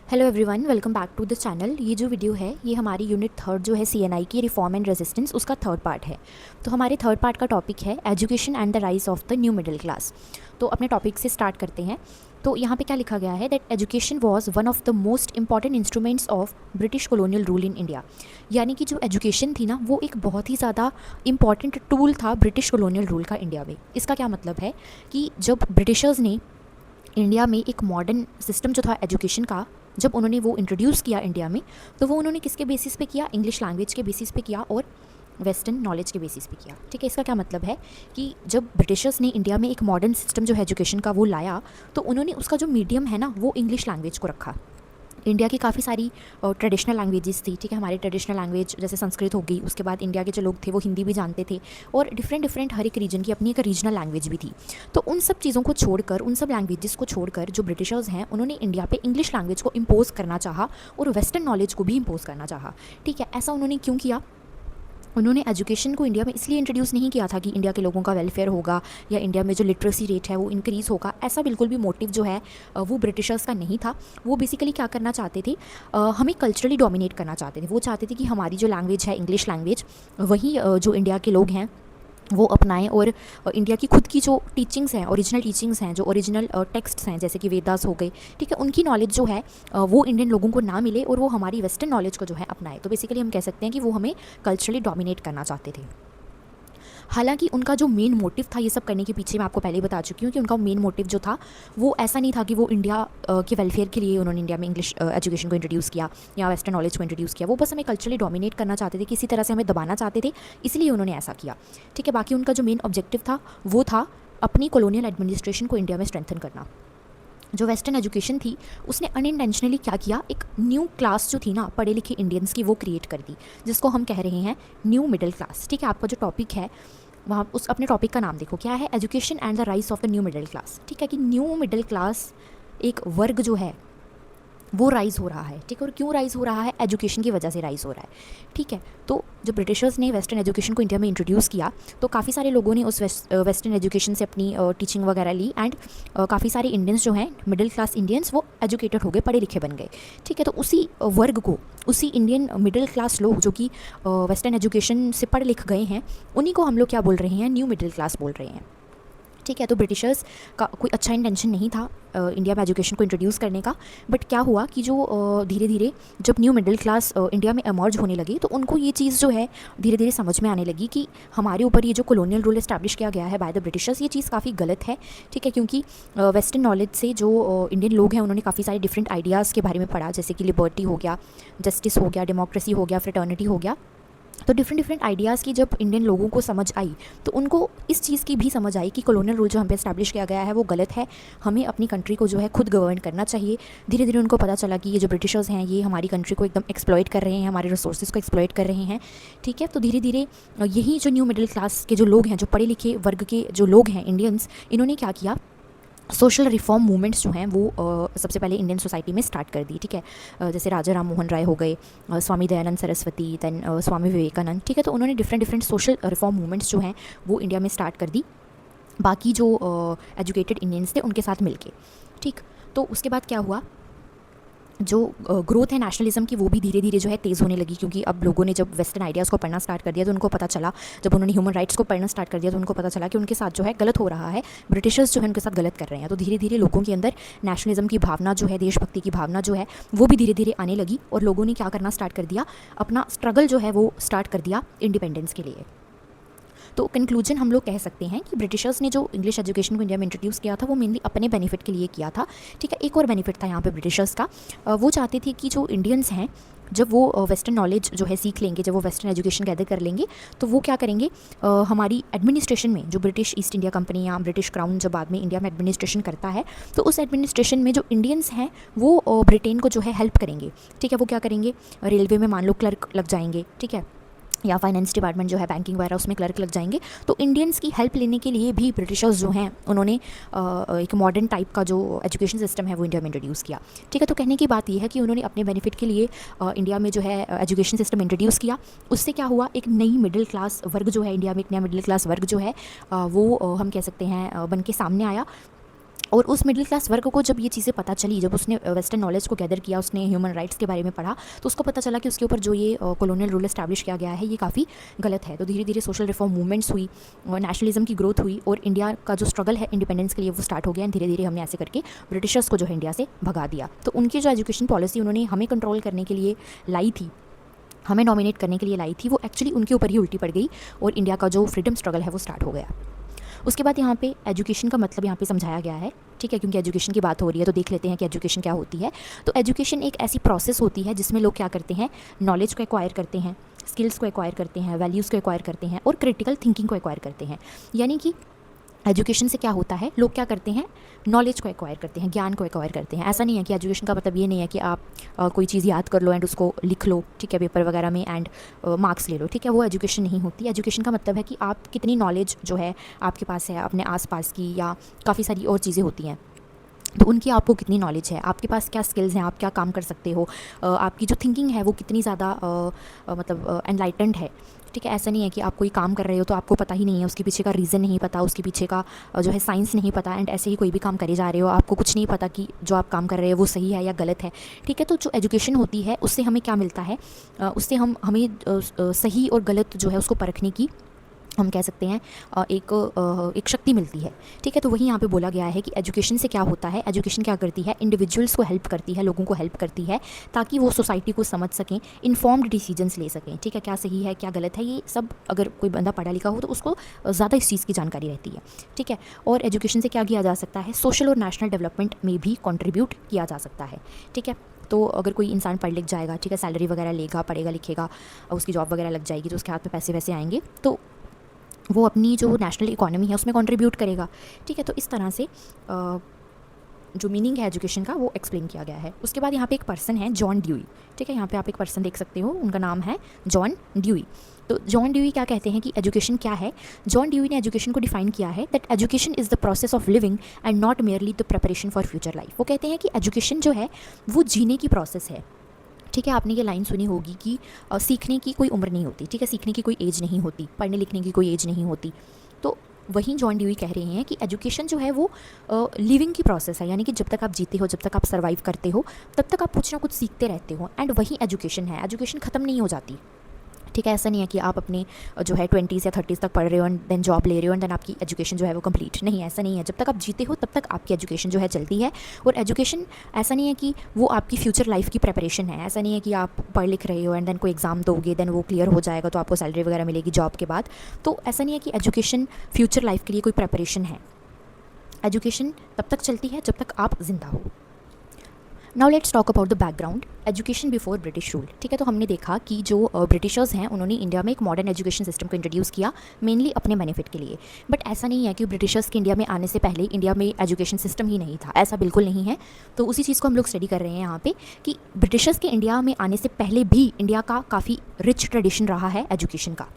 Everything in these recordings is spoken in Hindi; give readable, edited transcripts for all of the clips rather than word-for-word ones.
Hello everyone, welcome back to the channel. ये जो वीडियो है ये हमारी यूनिट थर्ड जो है सीएनआई की रिफॉर्म एंड रेजिस्टेंस उसका थर्ड पार्ट है। तो हमारे थर्ड पार्ट का टॉपिक है education and the rise of the new middle class. तो अपने टॉपिक से स्टार्ट करते हैं। तो यहाँ पे क्या लिखा गया है that education was one of the most important instruments of British colonial rule in India. यानी कि जो एजुकेशन थी ना वो एक बहुत ही ज़्यादा इंपॉर्टेंट टूल था ब्रिटिश कॉलोनियल रूल का इंडिया में। इसका क्या मतलब है कि जब ब्रिटिशर्स ने इंडिया में एक मॉडर्न सिस्टम जो था एजुकेशन का, जब उन्होंने वो इंट्रोड्यूस किया इंडिया में, तो वो उन्होंने किसके बेसिस पे किया? इंग्लिश लैंग्वेज के बेसिस पे किया और वेस्टर्न नॉलेज के बेसिस पे किया। ठीक है, इसका क्या मतलब है कि जब ब्रिटिशर्स ने इंडिया में एक मॉडर्न सिस्टम जो है एजुकेशन का वो लाया, तो उन्होंने उसका जो मीडियम है ना वो इंग्लिश लैंग्वेज को रखा। इंडिया की काफ़ी सारी ट्रेडिशनल लैंग्वेजेस थी। ठीक है, हमारी ट्रेडिशनल लैंग्वेज जैसे संस्कृत हो गई, उसके बाद इंडिया के जो लोग थे वो हिंदी भी जानते थे, और डिफरेंट हर एक रीजन की अपनी एक रीजनल लैंग्वेज भी थी। तो उन सब चीज़ों को छोड़कर, उन सब लैंग्वेजेस को छोड़कर जो ब्रिटिशर्स हैं उन्होंने इंडिया पे इंग्लिश लैंग्वेज को इम्पोज करना चाहा और वेस्टर्न नॉलेज को भी इम्पोज करना चाहा। ठीक है, ऐसा उन्होंने क्यों किया? उन्होंने एजुकेशन को इंडिया में इसलिए इंट्रोड्यूस नहीं किया था कि इंडिया के लोगों का वेलफेयर होगा या इंडिया में जो लिटरेसी रेट है वो इंक्रीज़ होगा। ऐसा बिल्कुल भी मोटिव जो है वो ब्रिटिशर्स का नहीं था। वो बेसिकली क्या करना चाहते थे, हमें कल्चरली डोमिनेट करना चाहते थे। वो चाहते थे कि हमारी जो लैंग्वेज है इंग्लिश लैंग्वेज, वही जो इंडिया के लोग हैं वो अपनाएं, और इंडिया की खुद की जो टीचिंग्स हैं, ओरिजिनल टीचिंग्स हैं, जो ओरिजिनल टेक्स्ट्स हैं जैसे कि वेदास हो गए, ठीक है, उनकी नॉलेज जो है वो इंडियन लोगों को ना मिले और वो हमारी वेस्टर्न नॉलेज को जो है अपनाए। तो बेसिकली हम कह सकते हैं कि वो हमें कल्चरली डोमिनेट करना चाहते थे। हालांकि उनका जो मेन मोटिव था ये सब करने के पीछे, मैं आपको पहले ही बता चुकी हूँ कि उनका मेन मोटिव जो था वो ऐसा नहीं था कि वो इंडिया के वेलफेयर के लिए उन्होंने इंडिया में इंग्लिश एजुकेशन को इंट्रोड्यूस किया या वेस्टर्न नॉलेज को इंट्रोड्यूस किया। वो बस हमें कल्चरली डोमिनेट करना चाहते थे, किसी तरह से हमें दबाना चाहते थे, इसलिए उन्होंने ऐसा किया। ठीक है, बाकी उनका जो मेन ऑब्जेक्टिव था वो था अपनी कॉलोनियल एडमिनिस्ट्रेशन को इंडिया में स्ट्रेंथन करना। जो वेस्टर्न एजुकेशन थी उसने अनइंटेंशनली क्या किया, एक न्यू क्लास जो थी ना पढ़े लिखे इंडियंस की, वो क्रिएट कर दी, जिसको हम कह रहे हैं न्यू मिडिल क्लास। ठीक है, आपका जो टॉपिक है वहाँ उस अपने टॉपिक का नाम देखो, क्या है? Education and the rise of the new middle class. ठीक है, कि न्यू मिडिल क्लास एक वर्ग जो है वो राइज़ हो रहा है। ठीक है, और क्यों राइज़ हो रहा है? एजुकेशन की वजह से राइज़ हो रहा है। ठीक है, तो जब ब्रिटिशर्स ने वेस्टर्न एजुकेशन को इंडिया में इंट्रोड्यूस किया तो काफ़ी सारे लोगों ने उस वेस्टर्न एजुकेशन से अपनी टीचिंग वगैरह ली, एंड काफ़ी सारे इंडियंस जो हैं मिडिल क्लास इंडियंस वो एजुकेटेड हो गए, पढ़े लिखे बन गए। ठीक है, तो उसी वर्ग को, उसी इंडियन मिडिल क्लास लोग जो कि वेस्टर्न एजुकेशन से पढ़ लिख गए हैं, उन्हीं को हम लोग क्या बोल रहे हैं? न्यू मिडिल क्लास बोल रहे हैं। ठीक है, तो ब्रिटिशर्स का कोई अच्छा इंटेंशन नहीं था इंडिया में एजुकेशन को इंट्रोड्यूस करने का। बट क्या हुआ कि जो धीरे धीरे जब न्यू मिडिल क्लास इंडिया में एमर्ज होने लगी तो उनको ये चीज़ जो है धीरे धीरे समझ में आने लगी कि हमारे ऊपर ये जो कॉलोनियल रूल इस्टेब्लिश किया गया है बाय द ब्रिटिशर्स, ये चीज़ काफ़ी गलत है। ठीक है, क्योंकि वेस्टर्न नॉलेज से जो इंडियन लोग हैं उन्होंने काफ़ी सारे डिफरेंट आइडियाज़ के बारे में पढ़ा, जैसे कि लिबर्टी हो गया, जस्टिस हो गया, डेमोक्रेसी हो गया, फ्रेटर्निटी हो गया। तो डिफरेंट आइडियाज़ की जब इंडियन लोगों को समझ आई तो उनको इस चीज़ की भी समझ आई कि कॉलोनियल रूल जो हम पे इस्टेब्लिश किया गया है वो गलत है, हमें अपनी कंट्री को जो है खुद गवर्न करना चाहिए। धीरे धीरे उनको पता चला कि ये जो ब्रिटिशर्स हैं ये हमारी कंट्री को एकदम एक्सप्लॉइट कर रहे हैं, हमारे रिसोर्सेज को एक्सप्लॉइट कर रहे हैं। ठीक है, तो धीरे धीरे यही जो न्यू मिडिल क्लास के जो लोग हैं, जो पढ़े लिखे वर्ग के जो लोग हैं इंडियंस, इन्होंने क्या किया, सोशल रिफॉर्म मूवमेंट्स जो हैं वो सबसे पहले इंडियन सोसाइटी में स्टार्ट कर दी। ठीक है, जैसे राजा राम मोहन राय हो गए, स्वामी दयानंद सरस्वती, दैन स्वामी विवेकानंद। ठीक है, तो उन्होंने डिफरेंट सोशल रिफॉर्म मूवमेंट्स जो हैं वो इंडिया में स्टार्ट कर दी, बाकी जो एजुकेटेड इंडियंस थे उनके साथ मिलके। ठीक, तो उसके बाद क्या हुआ, जो ग्रोथ है नेशनलिज्म की वो भी धीरे धीरे जो है तेज़ होने लगी, क्योंकि अब लोगों ने जब वेस्टर्न आइडियाज़ को पढ़ना स्टार्ट कर दिया तो उनको पता चला, जब उन्होंने ह्यूमन राइट्स को पढ़ना स्टार्ट कर दिया तो उनको पता चला कि उनके साथ जो है गलत हो रहा है, ब्रिटिशर्स जो है उनके साथ गलत कर रहे हैं। तो धीरे धीरे लोगों के अंदर नेशनलिज्म की भावना जो है, देशभक्ति की भावना जो है वो भी धीरे धीरे आने लगी, और लोगों ने क्या करना स्टार्ट कर दिया, अपना स्ट्रगल जो है वो स्टार्ट कर दिया इंडिपेंडेंस के लिए। तो कंक्लूजन हम लोग कह सकते हैं कि ब्रिटिशर्स ने जो इंग्लिश एजुकेशन को इंडिया में इंट्रोड्यूस किया था वो मेनली अपने बेनिफिट के लिए किया था। ठीक है, एक और बेनिफिट था यहाँ पे ब्रिटिशर्स का, वो चाहते थे कि जो इंडियंस हैं जब वो वेस्टर्न नॉलेज जो है सीख लेंगे, जब वो वेस्टर्न एजुकेशन गैदर कर लेंगे तो वो क्या करेंगे, हमारी एडमिनिस्ट्रेशन में, जो ब्रिटिश ईस्ट इंडिया कंपनी या ब्रिटिश क्राउन जब बाद में इंडिया में एडमिनिस्ट्रेशन करता है तो उस एडमिनिस्ट्रेशन में जो इंडियंस हैं वो ब्रिटेन को जो है हेल्प करेंगे। ठीक है, वो क्या करेंगे, रेलवे में मान लो क्लर्क लग जाएंगे, ठीक है, या फाइनेंस डिपार्टमेंट जो है बैंकिंग वगैरह उसमें क्लर्क लग जाएंगे। तो इंडियंस की हेल्प लेने के लिए भी ब्रिटिशर्स जो हैं उन्होंने एक मॉडर्न टाइप का जो एजुकेशन सिस्टम है वो इंडिया में इंट्रोड्यूस किया। ठीक है, तो कहने की बात ये है कि उन्होंने अपने बेनिफिट के लिए इंडिया में जो है एजुकेशन सिस्टम इंट्रोड्यूस किया। उससे क्या हुआ, एक नई मिडिल क्लास वर्ग जो है इंडिया में, एक नया मिडिल क्लास वर्ग जो है वो हम कह सकते हैं बन के सामने आया। और उस मिडिल क्लास वर्ग को जब ये चीज़ें पता चली, जब उसने वेस्टर्न नॉलेज को गैदर किया, उसने ह्यूमन राइट्स के बारे में पढ़ा, तो उसको पता चला कि उसके ऊपर जो ये कॉलोनियल रूल इस्टेब्लिश किया गया है ये काफ़ी गलत है। तो धीरे धीरे सोशल रिफॉर्म मूवमेंट्स हुई, नेशनलिज्म की ग्रोथ हुई और इंडिया का जो स्ट्रगल है इंडिपेंडेंस के लिए वो स्टार्ट हो गया। एंड धीरे धीरे हमने ऐसे करके ब्रिटिशर्स को जो है इंडिया से भगा दिया। तो उनकी जो एजुकेशन पॉलिसी उन्होंने हमें कंट्रोल करने के लिए लाई थी, हमें डोमिनेट करने के लिए लाई थी, वो एक्चुअली उनके ऊपर ही उल्टी पड़ गई और इंडिया का जो फ्रीडम स्ट्रगल है वो स्टार्ट हो गया। उसके बाद यहाँ पे एजुकेशन का मतलब यहाँ पे समझाया गया है, ठीक है, क्योंकि एजुकेशन की बात हो रही है तो देख लेते हैं कि एजुकेशन क्या होती है। तो एजुकेशन एक ऐसी प्रोसेस होती है जिसमें लोग क्या करते हैं, नॉलेज को एक्वायर करते हैं, स्किल्स को एक्वायर करते हैं, वैल्यूज़ को एक्वायर करते हैं और क्रिटिकल थिंकिंग को एक्वायर करते हैं। यानी कि एजुकेशन से क्या होता है, लोग क्या करते हैं, नॉलेज को एक्वायर करते हैं, ज्ञान को एक्वायर करते हैं। ऐसा नहीं है कि एजुकेशन का मतलब ये नहीं है कि आप कोई चीज़ याद कर लो एंड उसको लिख लो, ठीक है, पेपर वगैरह में एंड मार्क्स ले लो, ठीक है, वो एजुकेशन नहीं होती। एजुकेशन का मतलब है कि आप कितनी नॉलेज जो है आपके पास है अपने आसपास की, या काफ़ी सारी और चीज़ें होती हैं, तो उनकी आपको कितनी नॉलेज है, आपके पास क्या स्किल्स हैं, आप क्या काम कर सकते हो, आपकी जो थिंकिंग है वो कितनी ज़्यादा मतलब एनलाइटेंड है, ठीक है। ऐसा नहीं है कि आप कोई काम कर रहे हो तो आपको पता ही नहीं है, उसके पीछे का रीज़न नहीं पता, उसके पीछे का जो है साइंस नहीं पता, एंड ऐसे ही कोई भी काम करे जा रहे हो, आपको कुछ नहीं पता कि जो आप काम कर रहे हो वो सही है या गलत है, ठीक है। तो जो एजुकेशन होती है उससे हमें क्या मिलता है, उससे हमें सही और गलत जो है उसको परखने की, हम कह सकते हैं, एक शक्ति मिलती है, ठीक है। तो वही यहाँ पे बोला गया है कि एजुकेशन से क्या होता है, एजुकेशन क्या करती है, इंडिविजुअल्स को हेल्प करती है, लोगों को हेल्प करती है ताकि वो सोसाइटी को समझ सकें, इन्फॉर्म्ड डिसीजंस ले सकें, ठीक है, क्या सही है क्या गलत है, ये सब अगर कोई बंदा पढ़ा लिखा हो तो उसको ज़्यादा इस चीज़ की जानकारी रहती है, ठीक है। और एजुकेशन से क्या किया जा सकता है, सोशल और नेशनल डेवलपमेंट में भी कॉन्ट्रीब्यूट किया जा सकता है, ठीक है। तो अगर कोई इंसान पढ़ लिख जाएगा, ठीक है, सैलरी वगैरह लेगा, पढ़ेगा लिखेगा, उसकी जॉब वगैरह लग जाएगी, तो उसके हाथ में पैसे वैसे आएंगे, तो वो अपनी जो नेशनल इकोनॉमी है उसमें कंट्रीब्यूट करेगा, ठीक है। तो इस तरह से जो मीनिंग है एजुकेशन का वो एक्सप्लेन किया गया है। उसके बाद यहाँ पे एक पर्सन है जॉन ड्यूई, ठीक है, यहाँ पे आप एक पर्सन देख सकते हो, उनका नाम है जॉन ड्यूई। तो जॉन ड्यूई क्या कहते हैं कि एजुकेशन क्या है। जॉन ड्यूई ने एजुकेशन को डिफाइन किया है that education is the process of living and not merely the preparation for future life. वो कहते हैं कि एजुकेशन जो है वो जीने की प्रोसेस है, ठीक है। आपने ये लाइन सुनी होगी कि सीखने की कोई उम्र नहीं होती, ठीक है, सीखने की कोई एज नहीं होती, पढ़ने लिखने की कोई एज नहीं होती। तो वहीं जॉन ड्यूई कह रहे हैं कि एजुकेशन जो है वो लिविंग की प्रोसेस है, यानी कि जब तक आप जीते हो, जब तक आप सर्वाइव करते हो, तब तक आप कुछ ना कुछ सीखते रहते हो, एंड वही एजुकेशन है। एजुकेशन ख़त्म नहीं हो जाती, ठीक है। ऐसा नहीं है कि आप अपने जो है 20s या 30s तक पढ़ रहे हो एंड देन जॉब ले रहे हो एंड देन आपकी एजुकेशन जो है वो कंप्लीट नहीं, ऐसा नहीं है। जब तक आप जीते हो तब तक आपकी एजुकेशन जो है चलती है। और एजुकेशन ऐसा नहीं है कि वो आपकी फ्यूचर लाइफ की प्रिपरेशन है, ऐसा नहीं है कि आप पढ़ लिख रहे हो एंड देन कोई एग्ज़ाम दोगे, देन वो क्लियर हो जाएगा तो आपको सैलरी वगैरह मिलेगी जॉब के बाद। तो ऐसा नहीं है कि एजुकेशन फ्यूचर लाइफ के लिए कोई प्रिपरेशन है। एजुकेशन तब तक चलती है जब तक आप जिंदा हो। Now let's talk about the background education before British rule, ठीक है। तो हमने देखा कि जो ब्रिटिशर्स हैं उन्होंने इंडिया में एक मॉडर्न एजुकेशन सिस्टम को इंट्रोड्यूस किया मेनली अपने बेनिफिट के लिए। बट ऐसा नहीं है कि ब्रिटिशर्स के इंडिया में आने से पहले इंडिया में एजुकेशन सिस्टम ही नहीं था, ऐसा बिल्कुल नहीं है। तो उसी चीज़ को हम लोग स्टडी कर रहे हैं यहाँ पे कि ब्रिटिशर्स के इंडिया में आने से पहले भी इंडिया का काफ़ी रिच ट्रेडिशन रहा है एजुकेशन का,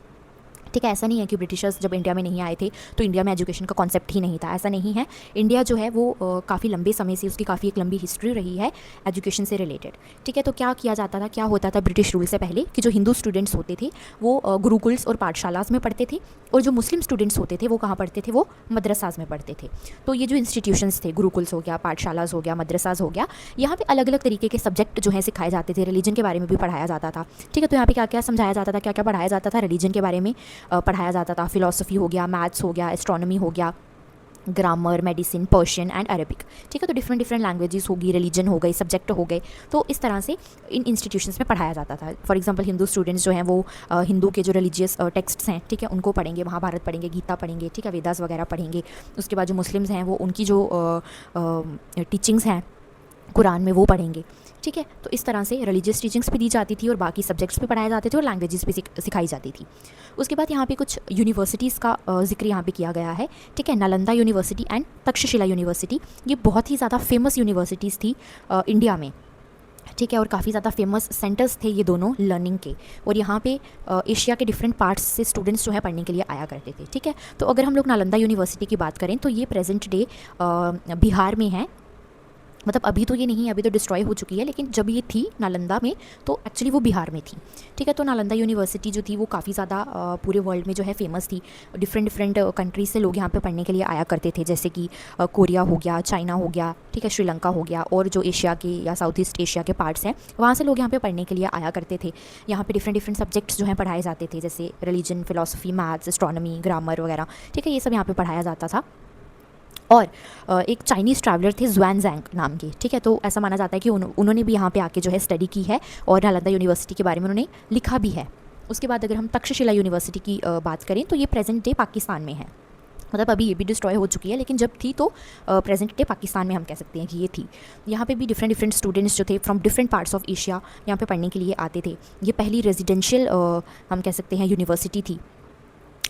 ठीक है। ऐसा नहीं है कि ब्रिटिशर्स जब इंडिया में नहीं आए थे तो इंडिया में एजुकेशन का कॉन्सेप्ट ही नहीं था, ऐसा नहीं है। इंडिया जो है वो काफ़ी लंबे समय से उसकी काफ़ी एक लंबी हिस्ट्री रही है एजुकेशन से रिलेटेड, ठीक है। तो क्या किया जाता था, क्या होता था ब्रिटिश रूल से पहले कि जो हिंदू स्टूडेंट्स होते थे वो गुरुकुल्स और पाठशालाज में पढ़ते थे, और जो मुस्लिम स्टूडेंट्स होते थे वो कहाँ पढ़ते थे, वो मदरसाज में पढ़ते थे। तो ये जो इंस्टीट्यूशंस थे, गुरुकुल्स हो गया, पाठशालाज हो गया, मदरसाज हो गया, यहाँ पे अलग अलग तरीके के सब्जेक्ट जो है सिखाए जाते थे, रिलीजन के बारे में भी पढ़ाया जाता था, ठीक है। तो यहाँ पे क्या क्या समझाया जाता था, क्या क्या पढ़ाया जाता था, रिलीजन के बारे में पढ़ाया जाता था, फिलॉसफी हो गया, मैथ्स हो गया, एस्ट्रोनॉमी हो गया, grammar, medicine, Persian and Arabic, ठीक है। तो डिफरेंट डिफरेंट लैंग्वेजेस होगी, रिलीजन हो गई, सब्जेक्ट हो गए, तो इस तरह से इन इंस्टीट्यूशंस में पढ़ाया जाता था। फॉर एग्जांपल हिंदू स्टूडेंट्स जो हैं वो हिंदू के जो रिलीजियस टेक्स्ट्स हैं, ठीक है, उनको पढ़ेंगे, महाभारत पढ़ेंगे, गीता पढ़ेंगे, ठीक है, वेदास वगैरह पढ़ेंगे। उसके बाद जो मुस्लिम्स हैं वो उनकी जो टीचिंग्स हैं कुरान में वो पढ़ेंगे, ठीक है। तो इस तरह से रिलीजियस टीचिंग्स भी दी जाती थी और बाकी सब्जेक्ट्स भी पढ़ाए जाते थे और लैंग्वेजेस भी सिखाई जाती थी। उसके बाद यहाँ पे कुछ यूनिवर्सिटीज़ का जिक्र यहाँ पे किया गया है, ठीक है। Nalanda university and Takshashila university, ये बहुत ही ज़्यादा फेमस यूनिवर्सिटीज़ थी इंडिया में, ठीक है, और काफ़ी ज़्यादा फेमस सेंटर्स थे ये दोनों लर्निंग के। और यहाँ पे एशिया के डिफरेंट पार्ट्स से स्टूडेंट्स जो है पढ़ने के लिए आया करते थे, ठीक है। तो अगर हम लोग नालंदा यूनिवर्सिटी की बात करें तो ये प्रेजेंट डे बिहार में है, मतलब अभी तो ये नहीं है, अभी तो डिस्ट्रॉय हो चुकी है, लेकिन जब ये थी नालंदा में तो एक्चुअली वो बिहार में थी। ठीक है, तो नालंदा यूनिवर्सिटी जो थी वो काफ़ी ज़्यादा पूरे वर्ल्ड में जो है फेमस थी। डिफरेंट डिफरेंट कंट्रीज से लोग यहाँ पे पढ़ने के लिए आया करते थे, जैसे कि कोरिया हो गया, चाइना हो गया, ठीक है, श्रीलंका हो गया, और जो एशिया के या साउथ ईस्ट एशिया के पार्ट्स हैं वहाँ से लोग यहाँ पे पढ़ने के लिए आया करते थे। यहाँ पे डिफरेंट डिफरेंट सब्जेक्ट्स जो हैं पढ़ाए जाते थे, जैसे religion, philosophy, maths, astronomy, grammar वगैरह। ठीक है, ये सब यहाँ पे पढ़ाया जाता था। और एक चाइनीज़ ट्रैवलर थे ज़ुआनज़ैंग नाम के। ठीक है, तो ऐसा माना जाता है कि उन्होंने भी यहाँ पे आके जो है स्टडी की है और नालंदा यूनिवर्सिटी के बारे में उन्होंने लिखा भी है। उसके बाद अगर हम तक्षशिला यूनिवर्सिटी की बात करें तो ये प्रेजेंट डे पाकिस्तान में है। मतलब अभी ये भी डिस्ट्रॉय हो चुकी है, लेकिन जब थी तो प्रेजेंट डे पाकिस्तान में हम कह सकते हैं कि ये थी। यहाँ पे भी डिफरेंट डिफरेंट स्टूडेंट्स जो थे from different parts of Asia यहाँ पे पढ़ने के लिए आते थे। ये पहली रेजिडेंशियल हम कह सकते हैं यूनिवर्सिटी थी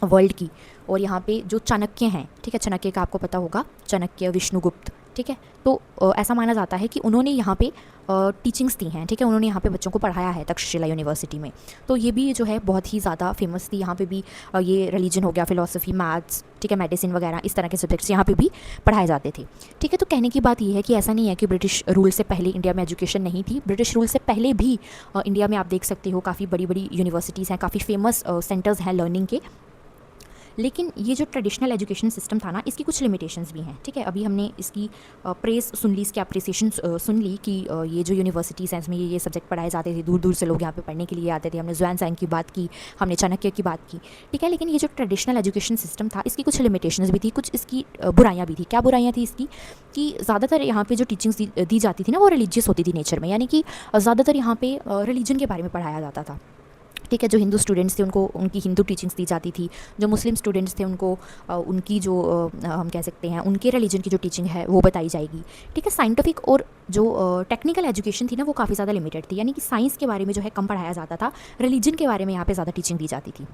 वर्ल्ड की। और यहाँ पे जो चाणक्य हैं, ठीक है, चाणक्य का आपको पता होगा, चाणक्य, विष्णुगुप्त, ठीक है, तो ऐसा माना जाता है कि उन्होंने यहाँ पे टीचिंग्स दी हैं। ठीक है, उन्होंने यहाँ पे बच्चों को पढ़ाया है तक्षशिला यूनिवर्सिटी में। तो ये भी जो है बहुत ही ज़्यादा फेमस थी। यहाँ पे भी ये रिलीजन हो गया, फिलोसफी, मैथ्स, ठीक है, मेडिसिन वगैरह इस तरह के सब्जेक्ट्स यहाँ पे भी पढ़ाए जाते थे। ठीक है, तो कहने की बात ये है कि ऐसा नहीं है कि ब्रिटिश रूल से पहले इंडिया में एजुकेशन नहीं थी। ब्रिटिश रूल से पहले भी इंडिया में आप देख सकते हो काफ़ी बड़ी बड़ी यूनिवर्सिटीज़ हैं, काफ़ी फेमस सेंटर्स हैं लर्निंग के। लेकिन ये जो ट्रेडिशनल एजुकेशन सिस्टम था ना, इसकी कुछ लिमिटेशंस भी हैं। ठीक है, अभी हमने इसकी प्रेस सुन ली, इसकी अप्रिसिएशन सुन ली कि ये जो यूनिवर्सिटीज़ हैं इसमें ये सब्जेक्ट पढ़ाए जाते थे, दूर दूर से लोग यहाँ पे पढ़ने के लिए आते थे। हमने ज़ुआनज़ैंग की बात की, हमने चाणक्य की बात की। ठीक है, लेकिन ये जो ट्रेडिशनल एजुकेशन सिस्टम था इसकी कुछ लिमिटेशंस भी थी, कुछ इसकी बुराइयाँ भी थी। क्या बुराइयाँ थी इसकी? कि ज़्यादातर यहाँ पे जो टीचिंग्स दी जाती थी ना वो रिलीजियस होती थी नेचर में, यानी कि ज़्यादातर यहाँ पे रिलीजन के बारे में पढ़ाया जाता था। ठीक है, जो हिंदू स्टूडेंट्स थे उनको उनकी हिंदू टीचिंग्स दी जाती थी। जो मुस्लिम स्टूडेंट्स थे उनको उनकी जो हम कह सकते हैं उनके रिलीजन की जो टीचिंग है वो बताई जाएगी। ठीक है, साइंटिफिक और जो टेक्निकल एजुकेशन थी ना वो काफ़ी ज़्यादा लिमिटेड थी, यानी कि साइंस के बारे में जो है कम पढ़ाया जाता था, रिलीजन के बारे में यहाँ पे ज़्यादा टीचिंग दी जाती थी।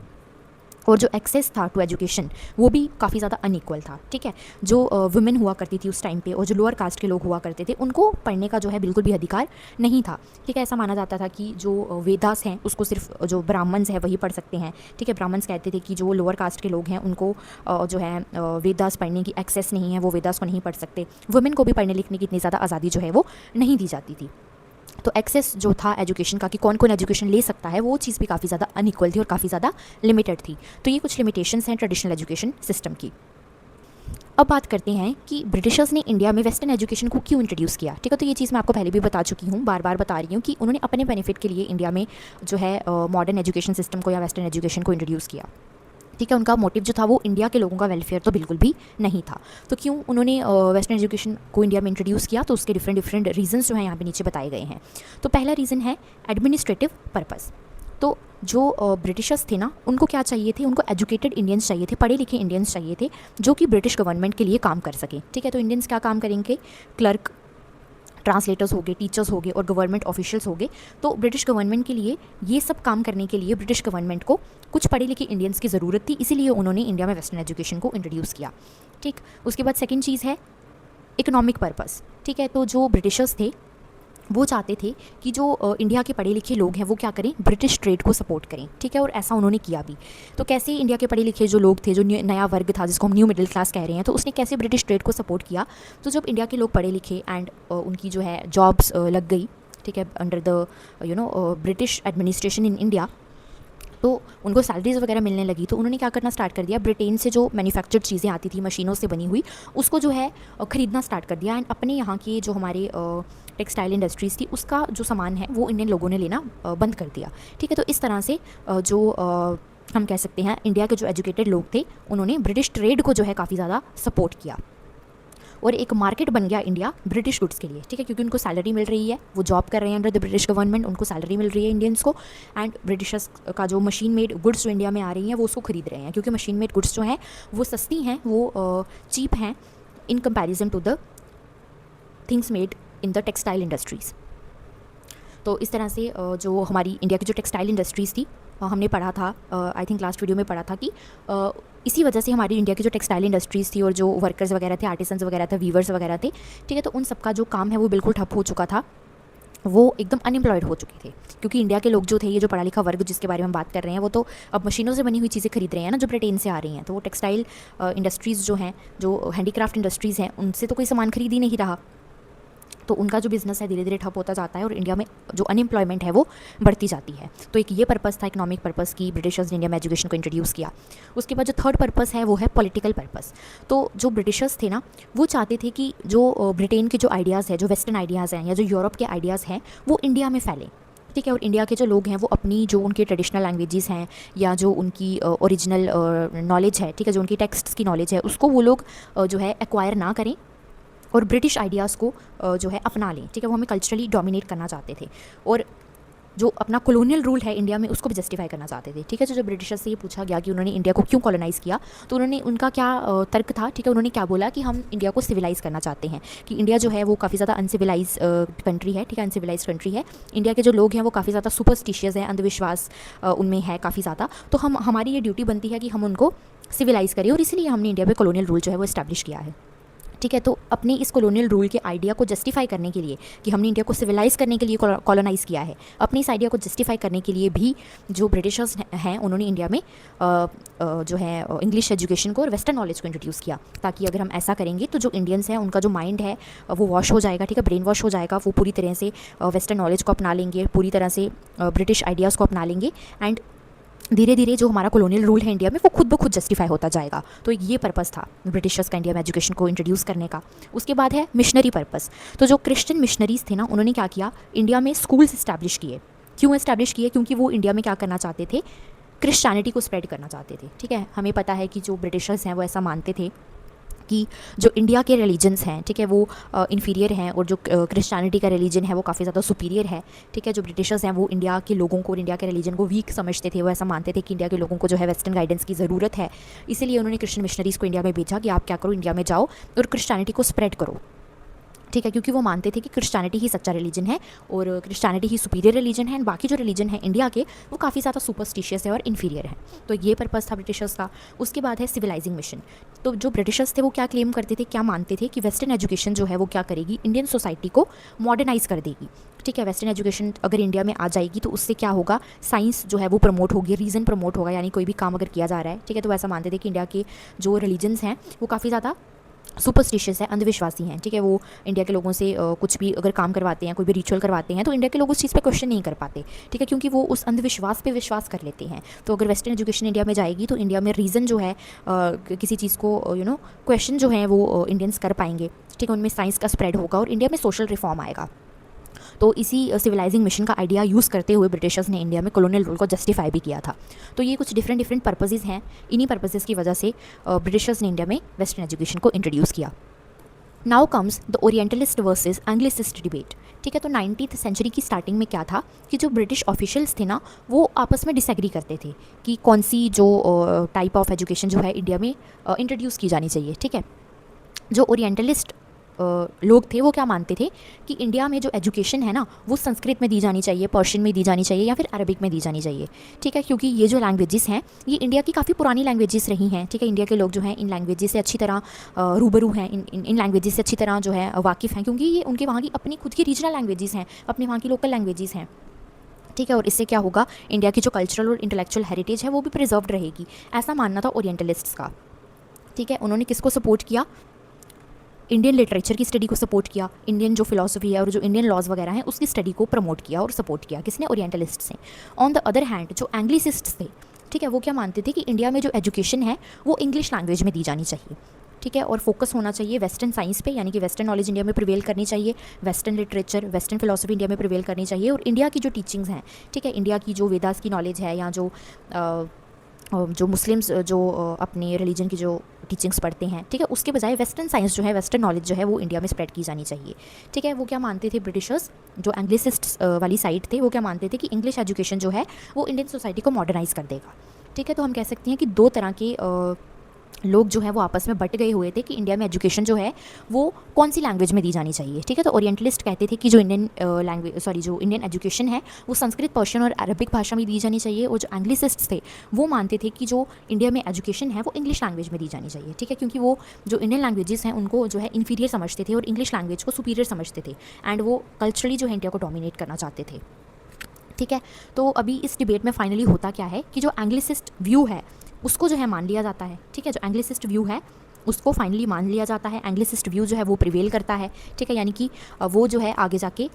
और जो एक्सेस था टू एजुकेशन वो भी काफ़ी ज़्यादा अनइक्वल था। ठीक है, जो वुमेन हुआ करती थी उस टाइम पे और जो लोअर कास्ट के लोग हुआ करते थे उनको पढ़ने का जो है बिल्कुल भी अधिकार नहीं था। ठीक है, ऐसा माना जाता था कि जो वेदास हैं उसको सिर्फ जो ब्राह्मण्स हैं वही पढ़ सकते हैं। ठीक है, ब्राह्मण्स कहते थे कि जो लोअर कास्ट के लोग हैं उनको जो है वेदास पढ़ने की एक्सेस नहीं है, वो वेदास को नहीं पढ़ सकते। वुमेन को भी पढ़ने लिखने की इतनी ज़्यादा आज़ादी जो है वो नहीं दी जाती थी। तो एक्सेस जो था एजुकेशन का कि कौन कौन एजुकेशन ले सकता है वो चीज़ भी काफ़ी ज़्यादा अनइक्वल थी और काफ़ी ज़्यादा लिमिटेड थी। तो ये कुछ लिमिटेशंस हैं ट्रेडिशनल एजुकेशन सिस्टम की। अब बात करते हैं कि ब्रिटिशर्स ने इंडिया में वेस्टर्न एजुकेशन को क्यों इंट्रोड्यूस किया। ठीक है, तो ये चीज़ मैं आपको पहले भी बता चुकी हूँ, बार बार बता रही हूँ कि उन्होंने अपने बेनिफिट के लिए इंडिया में जो है मॉडर्न एजुकेशन सिस्टम को या वेस्टर्न एजुकेशन को इंट्रोड्यूस किया। ठीक है, उनका मोटिव जो था वो इंडिया के लोगों का वेलफेयर तो बिल्कुल भी नहीं था। तो क्यों उन्होंने वेस्टर्न एजुकेशन को इंडिया में इंट्रोड्यूस किया, तो उसके डिफरेंट डिफरेंट रीजंस जो हैं यहाँ पे नीचे बताए गए हैं। तो पहला रीज़न है एडमिनिस्ट्रेटिव पर्पस। तो जो ब्रिटिशर्स थे ना उनको क्या चाहिए थे, उनको एजुकेटेड इंडियंस चाहिए थे, पढ़े लिखे इंडियंस चाहिए थे जो कि ब्रिटिश गवर्नमेंट के लिए काम कर सकें। ठीक है, तो इंडियंस क्या काम करेंगे, क्लर्क, ट्रांसलेटर्स हो गए, टीचर्स हो गए और गवर्नमेंट ऑफिशियल्स हो गए। तो ब्रिटिश गवर्नमेंट के लिए ये सब काम करने के लिए ब्रिटिश गवर्नमेंट को कुछ पढ़े लिखे इंडियंस की ज़रूरत थी, इसीलिए उन्होंने इंडिया में वेस्टर्न एजुकेशन को इंट्रोड्यूस किया। ठीक, उसके बाद सेकंड चीज़ है इकोनॉमिक पर्पस। ठीक है, तो जो ब्रिटिशर्स थे वो चाहते थे कि जो इंडिया के पढ़े लिखे लोग हैं वो क्या करें, ब्रिटिश ट्रेड को सपोर्ट करें। ठीक है, और ऐसा उन्होंने किया भी। तो कैसे इंडिया के पढ़े लिखे जो लोग थे, जो नया वर्ग था जिसको हम न्यू मिडिल क्लास कह रहे हैं, तो उसने कैसे ब्रिटिश ट्रेड को सपोर्ट किया। तो जब इंडिया के लोग पढ़े लिखे एंड उनकी जो है जॉब्स लग गई, ठीक है, under the British administration in India, तो उनको सैलरीज़ वगैरह मिलने लगी, तो उन्होंने क्या करना स्टार्ट कर दिया, ब्रिटेन से जो मैन्युफैक्चर्ड चीज़ें आती थी मशीनों से बनी हुई उसको जो है ख़रीदना स्टार्ट कर दिया। एंड अपने यहाँ की जो हमारे टेक्सटाइल इंडस्ट्रीज़ थी उसका जो सामान है वो इंडियन लोगों ने लेना बंद कर दिया। ठीक है, तो इस तरह से जो हम कह सकते हैं इंडिया के जो एजुकेटेड लोग थे उन्होंने ब्रिटिश ट्रेड को जो है काफ़ी ज़्यादा सपोर्ट किया और एक मार्केट बन गया इंडिया ब्रिटिश गुड्स के लिए। ठीक है, क्योंकि उनको सैलरी मिल रही है, वो जॉब कर रहे हैं अंडर द ब्रिटिश गवर्नमेंट, उनको सैलरी मिल रही है इंडियंस को, एंड ब्रिटिशर्स का जो मशीन मेड गुड्स जो इंडिया में आ रही हैं वो उसको खरीद रहे हैं, क्योंकि मशीन मेड गुड्स जो हैं वो सस्ती हैं, वो चीप हैं in comparison to the things made in the textile industries. तो इस तरह से जो हमारी इंडिया की जो टेक्सटाइल इंडस्ट्रीज़ थी, हमने पढ़ा था, आई थिंक लास्ट वीडियो में पढ़ा था कि इसी वजह से हमारी इंडिया की जो टेक्सटाइल इंडस्ट्रीज़ थी और जो वर्कर्स वगैरह थे, आर्टिसंस वगैरह थे, वीवर्स वगैरह थे, ठीक है, तो उन सबका जो काम है वो बिल्कुल ठप हो चुका था, वो एकदम अनएम्प्लॉयड हो चुके थे। क्योंकि इंडिया के लोग जो थे, ये जो पढ़ा लिखा वर्ग जिसके बारे में हम बात कर रहे हैं, वो तो अब मशीनों से बनी हुई चीज़ें खरीद रहे हैं ना जो ब्रिटेन से आ रही हैं। तो वो टेक्सटाइल इंडस्ट्रीज़ जो हैं, जो हैंडीक्राफ्ट इंडस्ट्रीज़ हैं, उनसे तो कोई सामान खरीद ही नहीं रहा। तो उनका जो बिज़नेस है धीरे धीरे ठप होता जाता है और इंडिया में जो अनएम्प्लॉयमेंट है वो बढ़ती जाती है। तो एक ये पर्पस था इकोनॉमिक पर्पस की ब्रिटिशर्स ने इंडिया में एजुकेशन को इंट्रोड्यूस किया। उसके बाद जो थर्ड पर्पस है वो है पॉलिटिकल पर्पस। तो जो ब्रिटिशर्स थे ना वो चाहते थे कि जो ब्रिटेन के जो आइडियाज़ है, जो वेस्टर्न आइडियाज़ हैं या जो यूरोप के आइडियाज़ हैं वो इंडिया में फैलें, ठीक है। और इंडिया के जो लोग हैं वो अपनी जो उनके ट्रेडिशनल लैंग्वेजेस हैं या जो उनकी ओरिजिनल नॉलेज है, ठीक है, जो उनकी टेक्स्ट्स की नॉलेज है उसको वो लोग जो है एक्वायर ना करें और ब्रिटिश आइडियाज़ को जो है अपना लें, ठीक है। वो हमें कल्चरली डोमिनेट करना चाहते थे और जो अपना कॉलोनियल रूल है इंडिया में उसको भी जस्टिफाई करना चाहते थे, ठीक है। तो जब ब्रिटिशर्स से ये पूछा गया कि उन्होंने इंडिया को क्यों कॉलोनाइज़ किया तो उन्होंने उनका क्या तर्क था, ठीक है, उन्होंने क्या बोला कि हम इंडिया को सिविलाइज़ करना चाहते हैं, कि इंडिया जो है वो काफ़ी ज़्यादा अनसिविलाइज कंट्री है, ठीक है, अनसिविलाइज कंट्री है। इंडिया के जो लोग हैं वो काफ़ी ज़्यादा सुपरस्टिशियस हैं, अंधविश्वास उनमें है काफ़ी ज़्यादा। तो हमारी ये ड्यूटी बनती है कि हम उनको सिविलाइज़ करें और इसीलिए हमने इंडिया में कॉलोनियल रूल जो है वो इस्टेब्लिश किया है, ठीक है। तो अपने इस कॉलोनियल रूल के आइडिया को जस्टिफाई करने के लिए कि हमने इंडिया को सिविलाइज़ करने के लिए कॉलोनाइज़ किया है, अपने इस आइडिया को जस्टिफाई करने के लिए भी जो ब्रिटिशर्स हैं उन्होंने इंडिया में जो है इंग्लिश एजुकेशन को और वेस्टर्न नॉलेज को इंट्रोड्यूस किया, ताकि अगर हम ऐसा करेंगे तो जो इंडियंस हैं उनका जो माइंड है वो वॉश हो जाएगा, ठीक है, ब्रेन वॉश हो जाएगा, वो पूरी तरह से वेस्टर्न नॉलेज को अपना लेंगे, पूरी तरह से ब्रिटिश आइडियाज़ को अपना लेंगे एंड धीरे धीरे जो हमारा कॉलोनियल रूल है इंडिया में वो खुद ब खुद जस्टिफाई होता जाएगा। तो ये पर्पस था ब्रिटिशर्स का इंडिया में एजुकेशन को इंट्रोड्यूस करने का। उसके बाद है मिशनरी पर्पस। तो जो क्रिश्चियन मिशनरीज़ थे ना उन्होंने क्या किया, इंडिया में स्कूल्स इस्टेब्लिश किए। क्यों इस्टेब्लिश किए? क्योंकि वो इंडिया में क्या करना चाहते थे, क्रिश्चियनिटी को स्प्रेड करना चाहते थे, ठीक है। हमें पता है कि जो ब्रिटिशर्स हैं वो ऐसा मानते थे कि जो इंडिया के रिलीजन्स हैं, ठीक है, वो इन्फीरियर हैं और जो क्रिश्चियनिटी का रिलीजन है वो काफ़ी ज़्यादा सुपीरियर है, ठीक है। जो ब्रिटिशर्स हैं वो इंडिया के लोगों को और इंडिया के रिलीजन को वीक समझते थे, वो ऐसा मानते थे कि इंडिया के लोगों को जो है वेस्टर्न गाइडेंस की ज़रूरत है। इसीलिए उन्होंने क्रिश्चियन मिशनरीज़ को इंडिया में भेजा कि आप क्या करो, इंडिया में जाओ और क्रिश्चियनिटी को स्प्रेड करो, ठीक है, क्योंकि वो मानते थे कि क्रिश्चियनिटी ही सच्चा रिलीजन है और क्रिश्चियनिटी ही सुपीरियर रिलीजन है एंड बाकी जो रिलीजन है इंडिया के वो काफ़ी ज़्यादा सुपरस्टिशियस है और इन्फीरियर है। तो ये पर्पस था ब्रिटिशर्स का। उसके बाद है सिविलाइजिंग मिशन। तो जो ब्रिटिशर्स थे वो क्या क्लेम करते थे, क्या मानते थे कि वेस्टर्न एजुकेशन जो है वो क्या करेगी, इंडियन सोसाइटी को मॉडर्नाइज कर देगी, ठीक है। वेस्टर्न एजुकेशन अगर इंडिया में आ जाएगी तो उससे क्या होगा, साइंस जो है वो प्रमोट होगी, रीज़न प्रमोट होगा, यानी कोई भी काम अगर किया जा रहा है, ठीक है। तो ऐसा मानते थे कि इंडिया के जो रिलीजन्स हैं वो काफ़ी ज़्यादा सुपरस्टिशियस है, अंधविश्वासी हैं, ठीक है। वो इंडिया के लोगों से कुछ भी अगर काम करवाते हैं, कोई भी रिचुअल करवाते हैं तो इंडिया के लोग उस चीज़ पे क्वेश्चन नहीं कर पाते, ठीक है, क्योंकि वो उस अंधविश्वास पे विश्वास कर लेते हैं। तो अगर वेस्टर्न एजुकेशन इंडिया में जाएगी तो इंडिया में रीज़न जो है किसी चीज़ को क्वेश्चन जो है वो इंडियंस कर पाएंगे, ठीक है। उनमें साइंस का स्प्रेड होगा और इंडिया में सोशल रिफॉर्म आएगा। तो इसी सिविलाइजिंग मिशन का आइडिया यूज़ करते हुए ब्रिटिशर्स ने इंडिया में कॉलोनियल रूल को जस्टिफाई भी किया था। तो ये कुछ डिफरेंट पर्पसेस हैं। इन्हीं पर्पसेस की वजह से ब्रिटिशर्स ने इंडिया में वेस्टर्न एजुकेशन को इंट्रोड्यूस किया। Now comes the orientalist versus Anglicist debate, ठीक है। तो 19th सेंचुरी की स्टार्टिंग में क्या था कि जो ब्रिटिश ऑफिशियल्स थे ना वो आपस में डिसएग्री करते थे कि कौन सी जो टाइप ऑफ एजुकेशन जो है इंडिया में इंट्रोड्यूस की जानी चाहिए, ठीक है। जो ओरिएंटलिस्ट लोग थे वो क्या मानते थे कि इंडिया में जो एजुकेशन है ना वो संस्कृत में दी जानी चाहिए, पर्शियन में दी जानी चाहिए या फिर अरबिक में दी जानी चाहिए, ठीक है, क्योंकि ये जो लैंग्वेजेस हैं ये इंडिया की काफ़ी पुरानी लैंग्वेजेस रही हैं, ठीक है। इंडिया के लोग जो हैं इन लैंग्वेजेस से अच्छी तरह रूबरू हैं, इन लैंग्वेजेस से अच्छी तरह जो है वाकिफ़ हैं, क्योंकि ये उनके वहाँ की अपनी खुद की रीजनल लैंग्वेजेस हैं, अपने वहाँ की लोकल लैंग्वेजेस हैं, ठीक है। और इससे क्या होगा, इंडिया की जो कल्चरल और इंटेलेक्चुअल हेरिटेज है वो भी प्रिजर्व्ड रहेगी, ऐसा मानना था ओरिएंटलिस्ट्स का, ठीक है। उन्होंने किसको सपोर्ट किया, इंडियन लिटरेचर की स्टडी को सपोर्ट किया, इंडियन जो फिलॉसफी है और जो इंडियन लॉज वगैरह हैं उसकी स्टडी को प्रमोट किया और सपोर्ट किया, किसने, ओरिएंटलिस्ट्स ने। ऑन द अदर हैंड जो एंग्लिसिस्ट्स थे, ठीक है, वो क्या मानते थे कि इंडिया में जो एजुकेशन है वो इंग्लिश लैंग्वेज में दी जानी चाहिए, ठीक है, और फोकस होना चाहिए वेस्टर्न साइंस पे, यानी कि वेस्टर्न नॉलेज इंडिया में प्रिवेल करनी चाहिए, western literature, western philosophy India में प्रिवेल करनी चाहिए और इंडिया की जो टीचिंग्स हैं, ठीक है, इंडिया की जो वेदास की नॉलेज है या जो मुस्लिम्स जो अपने रिलीजन की जो टीचिंग्स पढ़ते हैं, ठीक है, उसके बजाय वेस्टर्न साइंस जो है, वेस्टर्न नॉलेज जो है वो इंडिया में स्प्रेड की जानी चाहिए, ठीक है। वो क्या मानते थे ब्रिटिशर्स, जो एंग्लिसिस्ट वाली साइड थे, वो क्या मानते थे कि इंग्लिश एजुकेशन जो है वो इंडियन सोसाइटी को मॉडर्नाइज कर देगा, ठीक है। तो हम कह सकते हैं कि दो तरह के लोग जो है वो आपस में बट गए हुए थे कि इंडिया में एजुकेशन जो है वो कौन सी लैंग्वेज में दी जानी चाहिए, ठीक है। तो ओरिएंटलिस्ट कहते थे कि जो जो इंडियन एजुकेशन है वो संस्कृत, पर्शियन और अरबिक भाषा में दी जानी चाहिए, और जो एंग्लिसिस्ट थे वो मानते थे कि जो इंडिया में एजुकेशन है वो इंग्लिश लैंग्वेज में दी जानी चाहिए, ठीक है, क्योंकि वो जो इंडियन लैंग्वेजेस हैं उनको जो है इन्फीरियर समझते थे और इंग्लिश लैंग्वेज को सुपीरियर समझते थे एंड वो कल्चरली जो है इंडिया को डोमिनेट करना चाहते थे, ठीक है। तो अभी इस डिबेट में फाइनली होता क्या है कि जो एंग्लिसिस्ट व्यू है उसको जो है मान लिया जाता है, ठीक है। जो एंग्लिसिस्ट व्यू है उसको फाइनली मान लिया जाता है, एंग्लिसिस्ट व्यू जो है वो प्रिवेल करता है, ठीक है, यानी कि वो जो है आगे जाके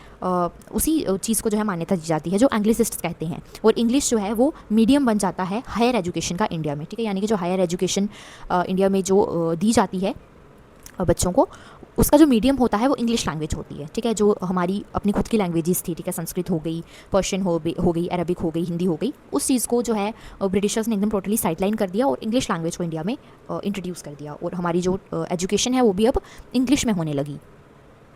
उसी चीज़ को जो है मान्यता दी जाती है जो एंग्लिसिस्ट कहते हैं, और इंग्लिश जो है वो मीडियम बन जाता है हायर एजुकेशन का इंडिया में, ठीक है, यानी कि जो हायर एजुकेशन इंडिया में जो दी जाती है बच्चों को, उसका जो मीडियम होता है वो इंग्लिश लैंग्वेज होती है, ठीक है, जो हमारी अपनी खुद की लैंग्वेजेस थी, ठीक है, संस्कृत हो गई, पर्शियन हो गई, अरबिक हो गई, हिंदी हो गई, उस चीज़ को जो है ब्रिटिशर्स ने एकदम टोटली साइडलाइन कर दिया और इंग्लिश लैंग्वेज को इंडिया में इंट्रोड्यूस कर दिया, और हमारी जो एजुकेशन है वो भी अब इंग्लिश में होने लगी।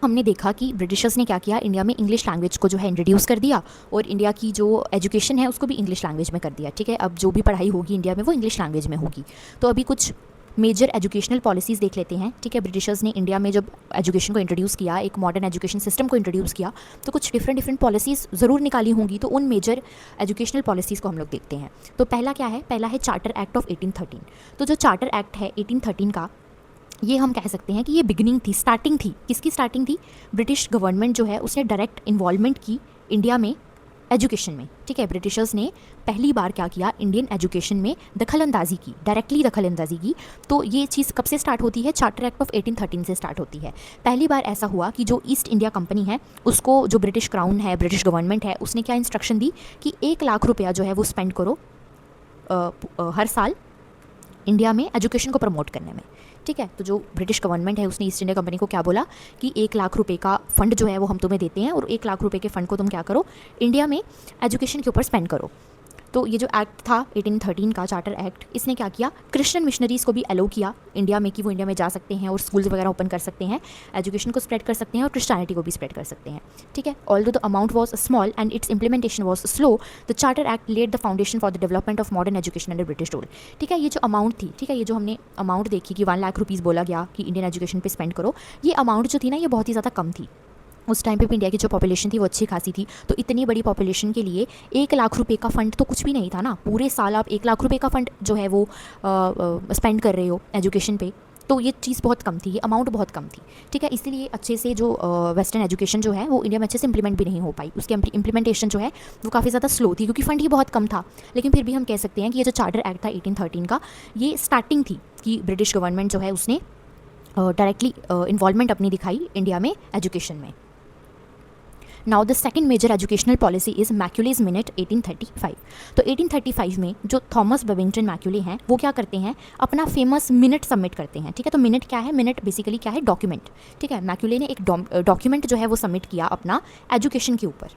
हमने देखा कि ब्रिटिशर्स ने क्या किया, इंडिया में इंग्लिश लैंग्वेज को जो है इंट्रोड्यूस कर दिया और इंडिया की जो एजुकेशन है उसको भी इंग्लिश लैंग्वेज में कर दिया, ठीक है। अब जो भी पढ़ाई होगी इंडिया में वो इंग्लिश लैंग्वेज में होगी। तो अभी कुछ मेजर एजुकेशनल पॉलिसीज़ देख लेते हैं, ठीक है। ब्रिटिशर्स ने इंडिया में जब एजुकेशन को इंट्रोड्यूस किया, एक मॉडर्न एजुकेशन सिस्टम को इंट्रोड्यूस किया, तो कुछ डिफरेंट पॉलिसीज़ ज़रूर निकाली होंगी, तो उन मेजर एजुकेशनल पॉलिसीज़ को हम लोग देखते हैं। तो पहला क्या है, पहला है चार्टर एक्ट ऑफ 1813। तो जो चार्टर एक्ट है 1813 का, ये हम कह सकते हैं कि ये बिगिनिंग थी, स्टार्टिंग थी। किसकी स्टार्टिंग थी? ब्रिटिश गवर्नमेंट जो है उसने डायरेक्ट इन्वॉल्वमेंट की इंडिया में एजुकेशन में, ठीक है। ब्रिटिशर्स ने पहली बार क्या किया, इंडियन एजुकेशन में दखलंदाजी की, डायरेक्टली दखलंदाजी की। तो ये चीज़ कब से स्टार्ट होती है? चार्टर एक्ट ऑफ 1813 से स्टार्ट होती है। पहली बार ऐसा हुआ कि जो ईस्ट इंडिया कंपनी है उसको, जो ब्रिटिश क्राउन है, ब्रिटिश गवर्नमेंट है, उसने क्या इंस्ट्रक्शन दी कि 1 लाख रुपया जो है वो स्पेंड करो हर साल इंडिया में एजुकेशन को प्रमोट करने में, ठीक है। तो जो ब्रिटिश गवर्नमेंट है उसने ईस्ट इंडिया कंपनी को क्या बोला कि 1 लाख रुपए का फंड जो है वो हम तुम्हें देते हैं, और 1 लाख रुपए के फंड को तुम क्या करो, इंडिया में एजुकेशन के ऊपर स्पेंड करो। तो ये जो एक्ट था 1813 का चार्टर एक्ट, इसने क्या किया, क्रिश्चियन मिशनरीज़ को भी अलो किया इंडिया में कि वो इंडिया में जा सकते हैं और स्कूल्स वगैरह ओपन कर सकते हैं, एजुकेशन को स्प्रेड कर सकते हैं और क्रिश्चियनिटी को भी स्प्रेड कर सकते हैं, ठीक है। Although the amount was small and its implementation was slow, the charter act led the foundation for the development of modern education under British rule, ठीक है। ये जो अमाउंट थी, ठीक है, ये जो हमने अमाउंट देखी कि 1 लाख रुपीज़ बोला गया कि इंडियन एजुकेशन पे स्पेंड करो, ये अमाउंट जो थी ना ये बहुत ही ज़्यादा कम थी। उस टाइम पे भी इंडिया की जो पॉपुलेशन थी वो अच्छी खासी थी, तो इतनी बड़ी पॉपुलेशन के लिए 1 लाख रुपए का फ़ंड तो कुछ भी नहीं था ना। पूरे साल आप 1 लाख रुपए का फ़ंड जो है वो स्पेंड कर रहे हो एजुकेशन पे, तो ये चीज़ बहुत कम थी, ये अमाउंट बहुत कम थी, ठीक है। इसलिए अच्छे से जो वेस्टर्न एजुकेशन जो है वो इंडिया में अच्छे से इंप्लीमेंट भी नहीं हो पाई, उसकी इम्प्लीमेंटेशन जो है वो काफ़ी ज़्यादा स्लो थी क्योंकि फ़ंड ही बहुत कम था। लेकिन फिर भी हम कह सकते हैं कि ये जो चार्टर एक्ट था 1813 का, ये स्टार्टिंग थी कि ब्रिटिश गवर्नमेंट जो है उसने डायरेक्टली इन्वॉल्वमेंट अपनी दिखाई इंडिया में एजुकेशन में। Now the second major educational policy is Macaulay's minute 1835। तो 1835 में जो थॉमस बेबिंगटन मैक्यूले हैं वो क्या करते हैं, अपना फेमस मिनट सबमिट करते हैं, ठीक है। तो मिनट क्या है? मिनट बेसिकली क्या है? डॉक्यूमेंट, ठीक है। मैक्यूले ने एक डॉक्यूमेंट जो है वो सबमिट किया अपना एजुकेशन के ऊपर,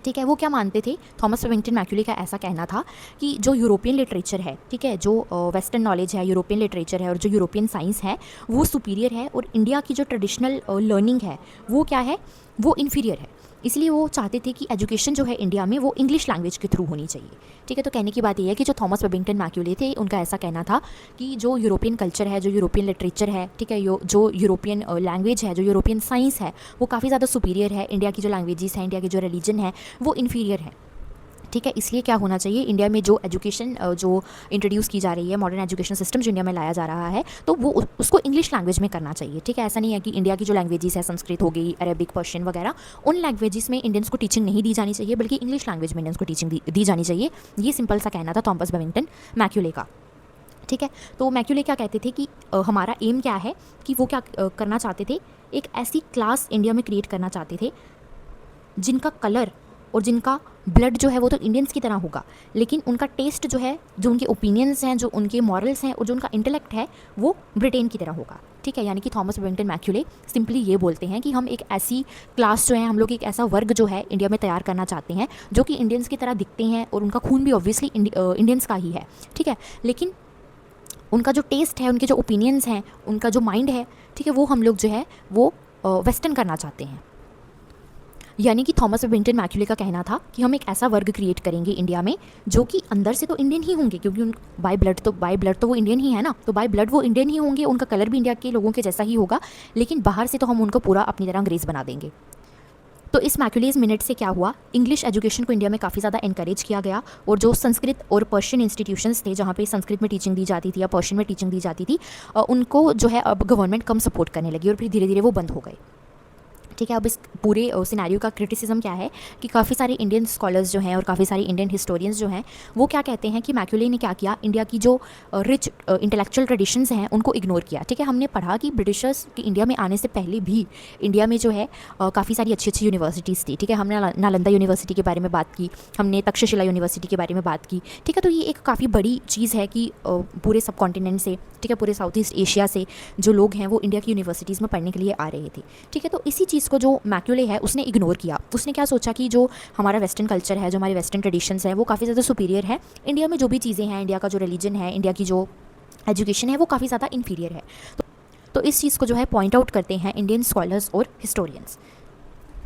ठीक है। वो क्या मानते थे, थॉमस बेबिंगटन मैक्यूले का ऐसा कहना था कि जो यूरोपियन लिटरेचर है, ठीक है, जो वेस्टर्न नॉलेज है, यूरोपियन लिटरेचर है और जो यूरोपियन साइंस है वो सुपीरियर है, और इंडिया की जो ट्रेडिशनल लर्निंग है वो क्या है, वो इन्फीरियर है। इसलिए वो चाहते थे कि एजुकेशन जो है इंडिया में वो इंग्लिश लैंग्वेज के थ्रू होनी चाहिए, ठीक है। तो कहने की बात ये है कि जो थॉमस बेबिंगटन मैक्यूले थे उनका ऐसा कहना था कि जो यूरोपियन कल्चर है, जो यूरोपियन लिटरेचर है, ठीक है, जो यूरोपियन लैंग्वेज है, जो यूरोपियन साइंस है वो काफ़ी ज़्यादा सुपीरियर है, इंडिया की जो लैंग्वेजेस हैं, इंडिया की जो रिलीजन है वो इन्फीरियर है, ठीक है। इसलिए क्या होना चाहिए, इंडिया में जो एजुकेशन जो इंट्रोड्यूस की जा रही है, मॉडर्न एजुकेशन सिस्टम जो इंडिया में लाया जा रहा है, तो वो उसको इंग्लिश लैंग्वेज में करना चाहिए, ठीक है। ऐसा नहीं है कि इंडिया की जो लैंग्वेजेस है, संस्कृत हो गई, अरेबिक, पर्शियन वगैरह, उन लैंग्वेजेस में इंडियंस को टीचिंग नहीं दी जानी चाहिए, बल्कि इंग्लिश लैंग्वेज में इंडियंस को टीचिंग दी जानी चाहिए। ये सिंपल सा कहना था थॉमस बेबिंगटन मैक्यूले का, ठीक है। तो मैक्यूले क्या कहते थे कि हमारा एम क्या है, कि वो क्या करना चाहते थे, एक ऐसी क्लास इंडिया में क्रिएट करना चाहते थे जिनका कलर और जिनका ब्लड जो है वो तो इंडियंस की तरह होगा, लेकिन उनका टेस्ट जो है, जो उनके ओपिनियंस हैं, जो उनके मॉरल्स हैं और जो उनका इंटेलेक्ट है वो ब्रिटेन की तरह होगा, ठीक है। यानी कि थॉमस बेबिंगटन मैक्यूले सिंपली ये बोलते हैं कि हम एक ऐसी क्लास जो है, हम लोग एक ऐसा वर्ग जो है इंडिया में तैयार करना चाहते हैं जो कि इंडियंस की तरह दिखते हैं और उनका खून भी ऑब्वियसली इंडियंस का ही है, ठीक है, लेकिन उनका जो टेस्ट है, उनके जो ओपिनियंस हैं, उनका जो माइंड है, ठीक है, वो हम लोग जो है वो वेस्टर्न करना चाहते हैं। यानी कि थॉमस बेबिंगटन मैक्यूले का कहना था कि हम एक ऐसा वर्ग क्रिएट करेंगे इंडिया में जो कि अंदर से तो इंडियन ही होंगे, क्योंकि बाय ब्लड तो वो इंडियन ही है ना, तो बाय ब्लड वो इंडियन ही होंगे, उनका कलर भी इंडिया के लोगों के जैसा ही होगा, लेकिन बाहर से तो हम उनको पूरा अपनी तरह अंग्रेज़ बना देंगे। तो इस मैक्यूलेज मिनट से क्या हुआ, इंग्लिश एजुकेशन को इंडिया में काफ़ी ज़्यादा इनकरेज किया गया, और जो संस्कृत और पर्शियन इंस्टीट्यूशंस थे जहाँ पे संस्कृत में टीचिंग दी जाती थी या पर्शियन में टीचिंग दी जाती थी, उनको जो है अब गवर्नमेंट कम सपोर्ट करने लगी और फिर धीरे धीरे वो बंद हो गए, ठीक है। अब इस पूरे सिनेरियो का क्रिटिसिज्म क्या है कि काफ़ी सारे इंडियन स्कॉलर्स जो हैं और काफ़ी सारे इंडियन हिस्टोरियंस जो हैं वो क्या कहते हैं कि मैक्यूले ने क्या किया, इंडिया की जो रिच इंटेलेक्चुअल ट्रेडिशंस हैं उनको इग्नोर किया। ठीक है, हमने पढ़ा कि ब्रिटिशर्स के इंडिया में आने से पहले भी इंडिया में जो है काफ़ी सारी अच्छी अच्छी यूनिवर्सिटीज़ थी। ठीक है, हमने नालंदा यूनिवर्सिटी के बारे में बात की, हमने तक्षशिला यूनिवर्सिटी के बारे में बात की। ठीक है, तो ये एक काफ़ी बड़ी चीज़ है कि पूरे सब कॉन्टिनेंट से, ठीक है, पूरे साउथ ईस्ट एशिया से जो लोग हैं वो इंडिया की यूनिवर्सिटीज़ में पढ़ने के लिए आ रहे थे। ठीक है, तो इसी चीज़ को जो मैक्यूले है उसने इग्नोर किया। उसने क्या सोचा कि जो हमारा वेस्टर्न कल्चर है, जो हमारे वेस्टर्न ट्रेडिशंस है वो काफ़ी ज़्यादा सुपीरियर है, इंडिया में जो भी चीज़ें हैं, इंडिया का जो रिलीजन है, इंडिया की जो एजुकेशन है वो काफ़ी ज़्यादा इन्फीरियर है। तो इस चीज़ को जो है पॉइंट आउट करते हैं इंडियन स्कॉलर्स और हिस्टोरियंस।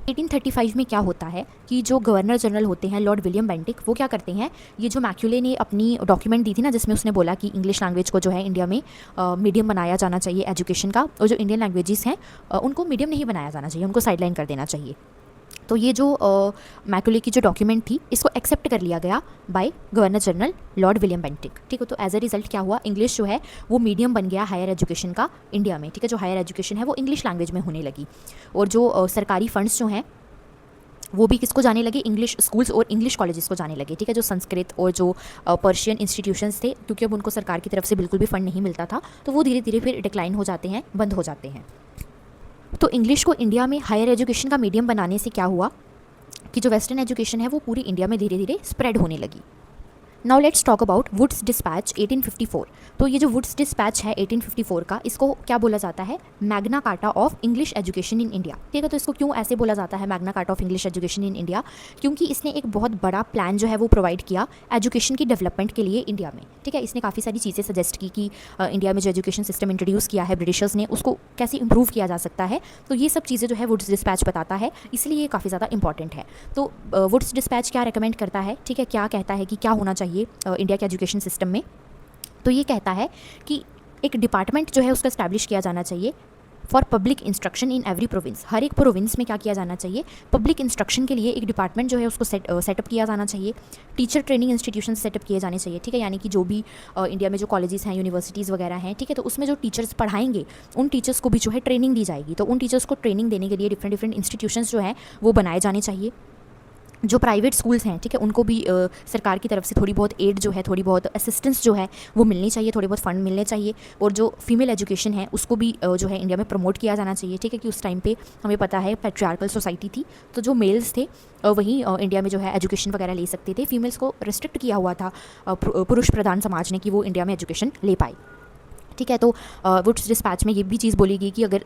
1835 में क्या होता है कि जो गवर्नर जनरल होते हैं लॉर्ड विलियम बेंटिक, वो क्या करते हैं, ये जो मैक्यूले ने अपनी डॉक्यूमेंट दी थी ना जिसमें उसने बोला कि इंग्लिश लैंग्वेज को जो है इंडिया में मीडियम बनाया जाना चाहिए एजुकेशन का, और जो इंडियन लैंग्वेजेस हैं उनको मीडियम नहीं बनाया जाना चाहिए, उनको साइडलाइन कर देना चाहिए। तो ये जो मैक्यूले की जो डॉक्यूमेंट थी इसको एक्सेप्ट कर लिया गया by governor general lord William Bentinck. ठीक है, तो एज अ रिजल्ट क्या हुआ, इंग्लिश जो है वो मीडियम बन गया हायर एजुकेशन का इंडिया में। ठीक है, जो हायर एजुकेशन है वो इंग्लिश लैंग्वेज में होने लगी, और जो सरकारी फंड्स जो हैं वो भी किसको जाने लगे, इंग्लिश स्कूल्स और इंग्लिश कॉलेजेस को जाने लगे। ठीक है, जो संस्कृत और जो पर्शियन इंस्टीट्यूशंस थे, क्योंकि अब उनको सरकार की तरफ से बिल्कुल भी फंड नहीं मिलता था, तो वो धीरे धीरे फिर डिक्लाइन हो जाते हैं, बंद हो जाते हैं। तो इंग्लिश को इंडिया में हायर एजुकेशन का मीडियम बनाने से क्या हुआ कि जो वेस्टर्न एजुकेशन है वो पूरी इंडिया में धीरे धीरे स्प्रेड होने लगी। Now let's talk about Wood's dispatch 1854। तो ये जो वुड्स डिस्पैच है 1854 का, इसको क्या बोला जाता है, Magna carta of English education in India. ठीक है, तो इसको क्यों ऐसे बोला जाता है Magna carta of English education in India, क्योंकि इसने एक बहुत बड़ा प्लान जो है वो प्रोवाइड किया एजुकेशन की डेवलपमेंट के लिए इंडिया में। ठीक है, इसने काफ़ी सारी चीज़ें सजेस्ट की कि इंडिया में जो एजुकेशन सिस्टम इंट्रोड्यूस किया है ब्रिटिशर्स ने उसको कैसे इंप्रूव किया जा सकता है। तो ये सब चीज़ें जो है वुड्स डिस्पैच बताता है, इसलिए ये काफ़ी ज़्यादा इंपॉर्टेंट है। तो वुड्स डिस्पैच क्या रिकमेंड करता है, ठीक है, क्या कहता है कि क्या होना चाहिए इंडिया के एजुकेशन सिस्टम में, तो ये कहता है कि एक डिपार्टमेंट जो है उसका एस्टैब्लिश किया जाना चाहिए for public instruction in every province. हर एक प्रोविंस में क्या किया जाना चाहिए, पब्लिक इंस्ट्रक्शन के लिए एक डिपार्टमेंट जो है उसको सेटअप किया जाना चाहिए। टीचर ट्रेनिंग इंस्टीट्यूशन सेटअप किए जाने चाहिए। ठीक है, यानी कि जो भी इंडिया में जो कॉलेजेस हैं, यूनिवर्सिटीज़ वगैरह हैं, ठीक है, तो उसमें जो टीचर्स पढ़ाएंगे उन टीचर्स को भी जो है ट्रेनिंग दी जाएगी। तो उन टीचर्स को ट्रेनिंग देने के लिए डिफरेंट डिफरेंट इंस्टीट्यूशंस जो हैं वो बनाए जाने चाहिए। जो प्राइवेट स्कूल्स हैं, ठीक है, उनको भी सरकार की तरफ से थोड़ी बहुत एड जो है, थोड़ी बहुत असिस्टेंस जो है वो मिलनी चाहिए, थोड़े बहुत फंड मिलने चाहिए। और जो फीमेल एजुकेशन है उसको भी जो है इंडिया में प्रमोट किया जाना चाहिए। ठीक है, कि उस टाइम पे हमें पता है पैट्रियार्कल सोसाइटी थी, तो जो मेल्स थे वहीं इंडिया में जो है एजुकेशन वगैरह ले सकते थे। फीमेल्स को रिस्ट्रिक्ट किया हुआ था पुरुष प्रधान समाज ने कि वो इंडिया में एजुकेशन ले पाए। ठीक है, तो वुड्स डिस्पैच में ये भी चीज़ बोली गई कि अगर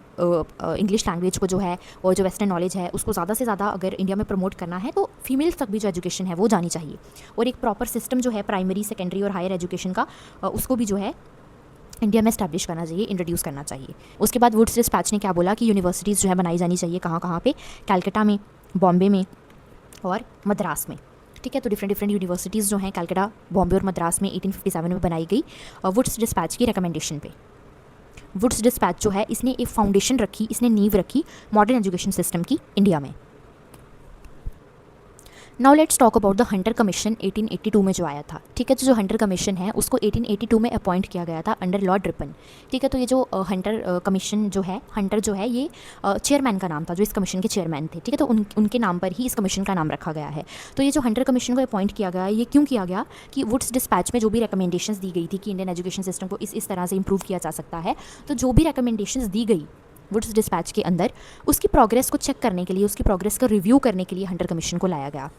इंग्लिश लैंग्वेज को जो है और जो वेस्टर्न नॉलेज है उसको ज़्यादा से ज़्यादा अगर इंडिया में प्रमोट करना है तो फीमेल्स तक भी जो एजुकेशन है वो जानी चाहिए। और एक प्रॉपर सिस्टम जो है प्राइमरी, सेकेंडरी और हायर एजुकेशन का उसको भी जो है इंडिया में स्टैब्लिश करना चाहिए, इंट्रोड्यूस करना चाहिए। उसके बाद वुड्स डिस्पैच ने क्या बोला कि यूनिवर्सिटीज़ जो है बनाई जानी चाहिए, कहाँ कहाँ पे, कैलकाटा में, बॉम्बे में और मद्रास में। ठीक है, तो डिफरेंट डिफरेंट यूनिवर्सिटीज़ जो हैं कैलकाटा, बॉम्बे और मद्रास में 1857 में बनाई गई वुड्स डिस्पैच की रिकमेंडेशन पे। वुड्स डिस्पैच जो है इसने एक फाउंडेशन रखी, इसने नींव रखी मॉडर्न एजुकेशन सिस्टम की इंडिया में। Now let's talk about the Hunter commission 1882 में जो आया था। ठीक है, तो जो हंटर कमीशन है उसको 1882 में अपॉइंट किया गया था अंडर लॉर्ड रिपन। ठीक है, तो ये जो हंटर कमीशन जो है, हंटर जो है ये चेयरमैन का नाम था, जो इस कमीशन के चेयरमैन थे। ठीक है, तो उनके नाम पर ही इस कमीशन का नाम रखा गया है। तो ये जो हंटर कमीशन को अपॉइंट किया गया, ये क्यों किया गया कि वुड्स डिस्पैच में जो भी रिकमेंडेशंस दी गई थी कि इंडियन एजुकेशन सिस्टम को इस तरह से इंप्रूव किया जा सकता है, तो जो भी रिकमेंडेशंस दी गई वुड्स डिस्पैच के अंदर उसकी प्रोग्रेस को चेक करने के लिए, उसकी प्रोग्रेस का रिव्यू करने के लिए हंटर कमीशन को लाया गया।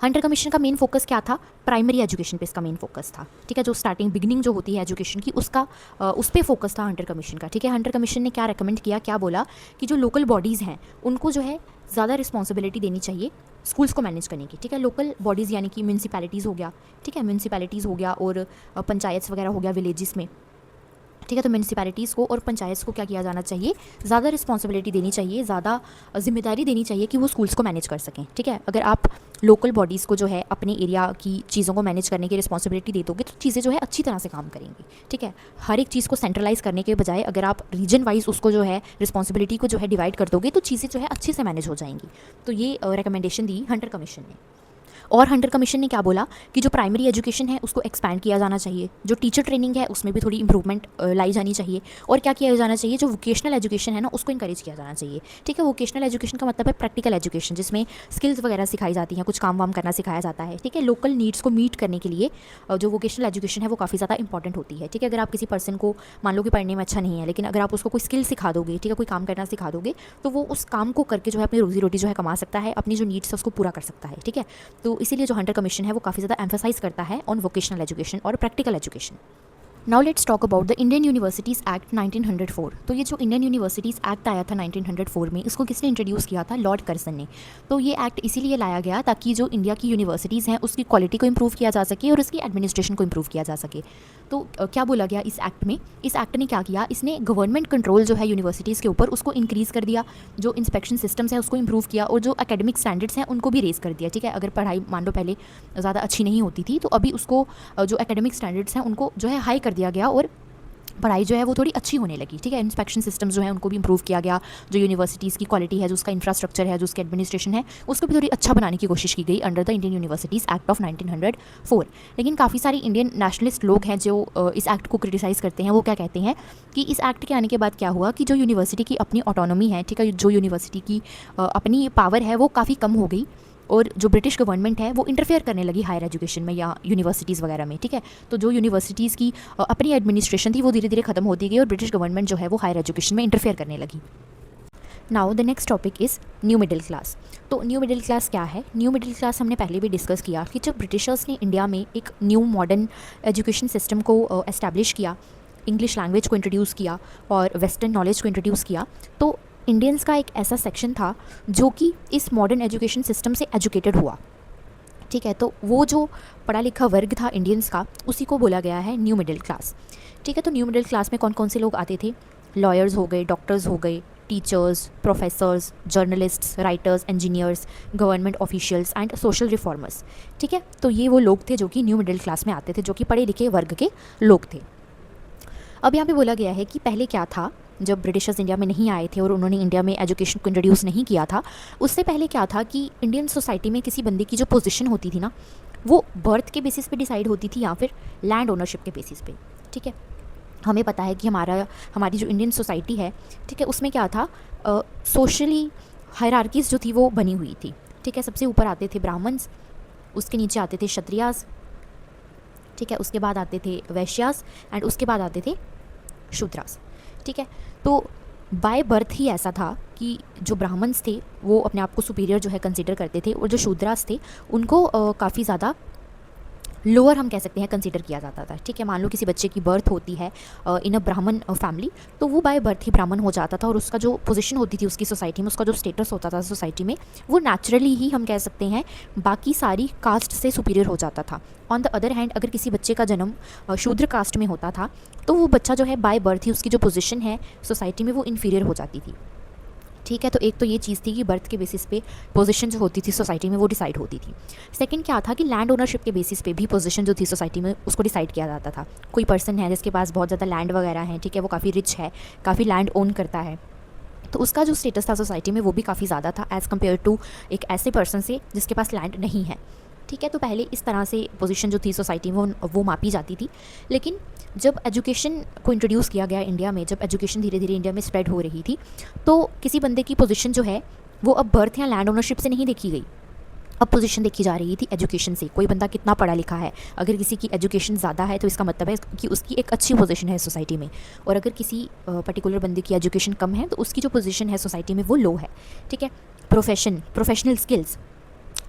हंटर कमीशन का मेन फोकस क्या था, प्राइमरी एजुकेशन पे इसका मेन फोकस था। ठीक है, जो स्टार्टिंग बिगनिंग जो होती है एजुकेशन की उसका उस पर फोकस था हंटर कमीशन का। ठीक है, हंटर कमीशन ने क्या रेकमेंड किया, क्या बोला कि जो लोकल बॉडीज़ हैं उनको जो है ज़्यादा रिस्पॉन्सिबिलिटी देनी चाहिए स्कूल्स को मैनेज करने की। ठीक है, लोकल बॉडीज़ यानी कि म्यूनसिपैलिटीज़ हो गया, ठीक है, म्यूनसिपैलिटीज़ हो गया और पंचायत वगैरह हो गया विलेजेस में। ठीक है, तो म्यूनसिपैलिटीज़ को और पंचायत को क्या किया जाना चाहिए, ज़्यादा रिस्पॉन्सिबिलिटी देनी चाहिए, ज़्यादा जिम्मेदारी देनी चाहिए कि वो स्कूल्स को मैनेज कर सकें। ठीक है, अगर आप लोकल बॉडीज़ को जो है अपने एरिया की चीज़ों को मैनेज करने की रिस्पॉन्सिबिलिटी दे दोगे तो चीज़ें जो है अच्छी तरह से काम करेंगी। ठीक है, हर एक चीज़ को सेंट्रलाइज करने के बजाय अगर आप रीजन वाइज उसको जो है रिस्पॉन्सिबिलिटी को जो है डिवाइड कर दोगे तो चीज़ें जो है अच्छे से मैनेज हो जाएंगी। तो ये रिकमेंडेशन दी हंटर कमीशन ने। और हंटर कमीशन ने क्या बोला कि जो प्राइमरी एजुकेशन है उसको एक्सपैंड किया जाना चाहिए, जो टीचर ट्रेनिंग है उसमें भी थोड़ी इंप्रूवमेंट लाई जानी चाहिए, और क्या किया जाना चाहिए, जो वोकेशनल एजुकेशन है ना उसको इंकरेज किया जाना चाहिए। ठीक है, वोकेशनल एजुकेशन का मतलब है प्रैक्टिकल एजुकेशन, जिसमें स्किल्स वगैरह सिखाई जाती हैं, कुछ काम वाम करना सिखाया जाता है। ठीक है, लोकल नीड्स को मीट करने के लिए जो वोकेशनल एजुकेशन है वो काफ़ी ज़्यादा इंपॉर्टेंट होती है। ठीक है, अगर आप किसी पर्सन को मान लो कि पढ़ने में अच्छा नहीं है, लेकिन अगर आप उसको कोई स्किल सिखा दोगे, ठीक है, कोई काम करना सिखा दोगे, तो वो उस काम को करके जो है अपनी रोजी रोटी जो है कमा सकता है, अपनी जो नीड्स है उसको पूरा कर सकता है। ठीक है, तो इसीलिए जो हंटर कमीशन है वो काफ़ी ज़्यादा एम्फेसाइज करता है ऑन वोकेशनल एजुकेशन और practical education. Now let's talk about the Indian universities act 1904। तो ये जो इंडियन यूनिवर्सिटीज़ एक्ट आया था 1904 में, इसको किसने इंट्रोड्यूस किया था? लॉर्ड कर्जन ने। तो ये एक्ट इसीलिए लाया गया ताकि जो इंडिया की यूनिवर्सिटीज़ हैं उसकी क्वालिटी को इम्प्रूव किया जा सके और उसकी एडमिनिस्ट्रेशन को इम्प्रूव किया जा सके। तो क्या बोला गया इस एक्ट में? इस एक्ट ने क्या किया, इसने गवर्नमेंट कंट्रोल जो है यूनिवर्सिटीज़ के ऊपर उसको इंक्रीज़ कर दिया, जो इंस्पेक्शन सिस्टम्स हैं उसको इम्प्रूव किया, और जो एकेडमिक स्टैंडर्ड्स हैं उनको भी रेस कर दिया। ठीक है, अगर पढ़ाई मान लो पहले ज़्यादा अच्छी नहीं होती थी, तो अभी उसको जो एकेडमिक स्टैंडर्ड्स हैं उनको जो है हाई कर दिया गया और पढ़ाई जो है वो थोड़ी अच्छी होने लगी। ठीक है, इंस्पेक्शन सिस्टम्स जो है उनको भी इंप्रूव किया गया, जो यूनिवर्सिटीज़ की क्वालिटी है, जो उसका इंफ्रास्ट्रक्चर है, जो उसकी एडमिनिस्ट्रेशन है, उसको भी थोड़ी अच्छा बनाने की कोशिश की गई under the Indian universities act of 1904। लेकिन काफ़ी सारे इंडियन नेशनलिस्ट लोग हैं जो इस एक्ट को क्रिटिसाइज़ करते हैं। वो क्या कहते हैं कि इस एक्ट के आने के बाद क्या हुआ कि जो यूनिवर्सिटी की अपनी ऑटोनॉमी है, ठीक है, जो यूनिवर्सिटी की अपनी पावर है वो काफ़ी कम हो गई, और जो ब्रिटिश गवर्नमेंट है वो इंटरफेयर करने लगी हायर एजुकेशन में या यूनिवर्सिटीज़ वगैरह में। ठीक है, तो जो यूनिवर्सिटीज़ की अपनी एडमिनिस्ट्रेशन थी वो धीरे धीरे खत्म होती गई और ब्रिटिश गवर्नमेंट जो है वो हायर एजुकेशन में इंटरफेयर करने लगी। Now the next topic is new middle class. तो न्यू मिडिल क्लास क्या है? न्यू मिडिल क्लास हमने पहले भी डिस्कस किया कि जब ब्रिटिशर्स ने इंडिया में एक न्यू मॉडर्न एजुकेशन सिस्टम को एस्टैब्लिश किया, इंग्लिश लैंग्वेज को इंट्रोड्यूस किया और वेस्टर्न नॉलेज को इंट्रोड्यूस किया, तो इंडियंस का एक ऐसा सेक्शन था जो कि इस मॉडर्न एजुकेशन सिस्टम से एजुकेटेड हुआ। ठीक है, तो वो जो पढ़ा लिखा वर्ग था इंडियंस का, उसी को बोला गया है न्यू मिडिल क्लास। ठीक है, तो न्यू मिडिल क्लास में कौन कौन से लोग आते थे? लॉयर्स हो गए, डॉक्टर्स हो गए, teachers, professors, journalists, writers, engineers, government officials and social reformers. ठीक है, तो ये वो लोग थे जो कि न्यू मिडिल क्लास में आते थे, जो कि पढ़े लिखे वर्ग के लोग थे। अब यहाँ पे बोला गया है कि पहले क्या था, जब ब्रिटिशर्स इंडिया में नहीं आए थे और उन्होंने इंडिया में एजुकेशन को इंट्रोड्यूस नहीं किया था, उससे पहले क्या था कि इंडियन सोसाइटी में किसी बंदे की जो पोजीशन होती थी ना, वो बर्थ के बेसिस पे डिसाइड होती थी या फिर लैंड ओनरशिप के बेसिस पे। ठीक है, हमें पता है कि हमारी जो इंडियन सोसाइटी है, ठीक है, उसमें क्या था, सोशली हायरार्कीज़ जो थी वो बनी हुई थी। ठीक है, सबसे ऊपर आते थे ब्राह्मण्स, उसके नीचे आते थे क्षत्रियास, ठीक है, उसके बाद आते थे वैश्यास एंड उसके बाद आते थे शूद्रास। ठीक है, तो बाय बर्थ ही ऐसा था कि जो ब्राह्मण्स थे वो अपने आप को सुपीरियर जो है कंसीडर करते थे, और जो शूद्रास थे उनको काफ़ी ज़्यादा लोअर हम कह सकते हैं कंसीडर किया जाता था। ठीक है, मान लो किसी बच्चे की बर्थ होती है इन अ ब्राह्मण फैमिली, तो वो बाय बर्थ ही ब्राह्मण हो जाता था, और उसका जो पोजीशन होती थी उसकी सोसाइटी में, उसका जो स्टेटस होता था सोसाइटी में, वो नेचुरली ही हम कह सकते हैं बाकी सारी कास्ट से सुपीरियर हो जाता था। ऑन द अदर हैंड अगर किसी बच्चे का जन्म शूद्र कास्ट में होता था, तो वो बच्चा जो है बाय बर्थ ही उसकी जो पोजीशन है सोसाइटी में वो इन्फीरियर हो जाती थी। ठीक है, तो एक तो ये चीज़ थी कि बर्थ के बेसिस पे पोजीशन जो होती थी सोसाइटी में वो डिसाइड होती थी। सेकंड क्या था कि लैंड ओनरशिप के बेसिस पे भी पोजीशन जो थी सोसाइटी में उसको डिसाइड किया जाता था। कोई पर्सन है जिसके पास बहुत ज़्यादा लैंड वगैरह है, ठीक है, वो काफ़ी रिच है, काफ़ी लैंड ओन करता है, तो उसका जो स्टेटस था सोसाइटी में वो भी काफ़ी ज़्यादा था एज़ कम्पेयर टू एक ऐसे पर्सन से जिसके पास लैंड नहीं है। ठीक है, तो पहले इस तरह से पोजीशन जो थी सोसाइटी में वो मापी जाती थी। लेकिन जब एजुकेशन को इंट्रोड्यूस किया गया इंडिया में, जब एजुकेशन धीरे धीरे इंडिया में स्प्रेड हो रही थी, तो किसी बंदे की पोजीशन जो है वो अब बर्थ या लैंड ओनरशिप से नहीं देखी गई, अब पोजीशन देखी जा रही थी एजुकेशन से। कोई बंदा कितना पढ़ा लिखा है, अगर किसी की एजुकेशन ज़्यादा है तो इसका मतलब है कि उसकी एक अच्छी पोजीशन है सोसाइटी में, और अगर किसी पर्टिकुलर बंदे की एजुकेशन कम है तो उसकी जो पोजीशन है सोसाइटी में वो लो है। ठीक है, प्रोफेशनल स्किल्स,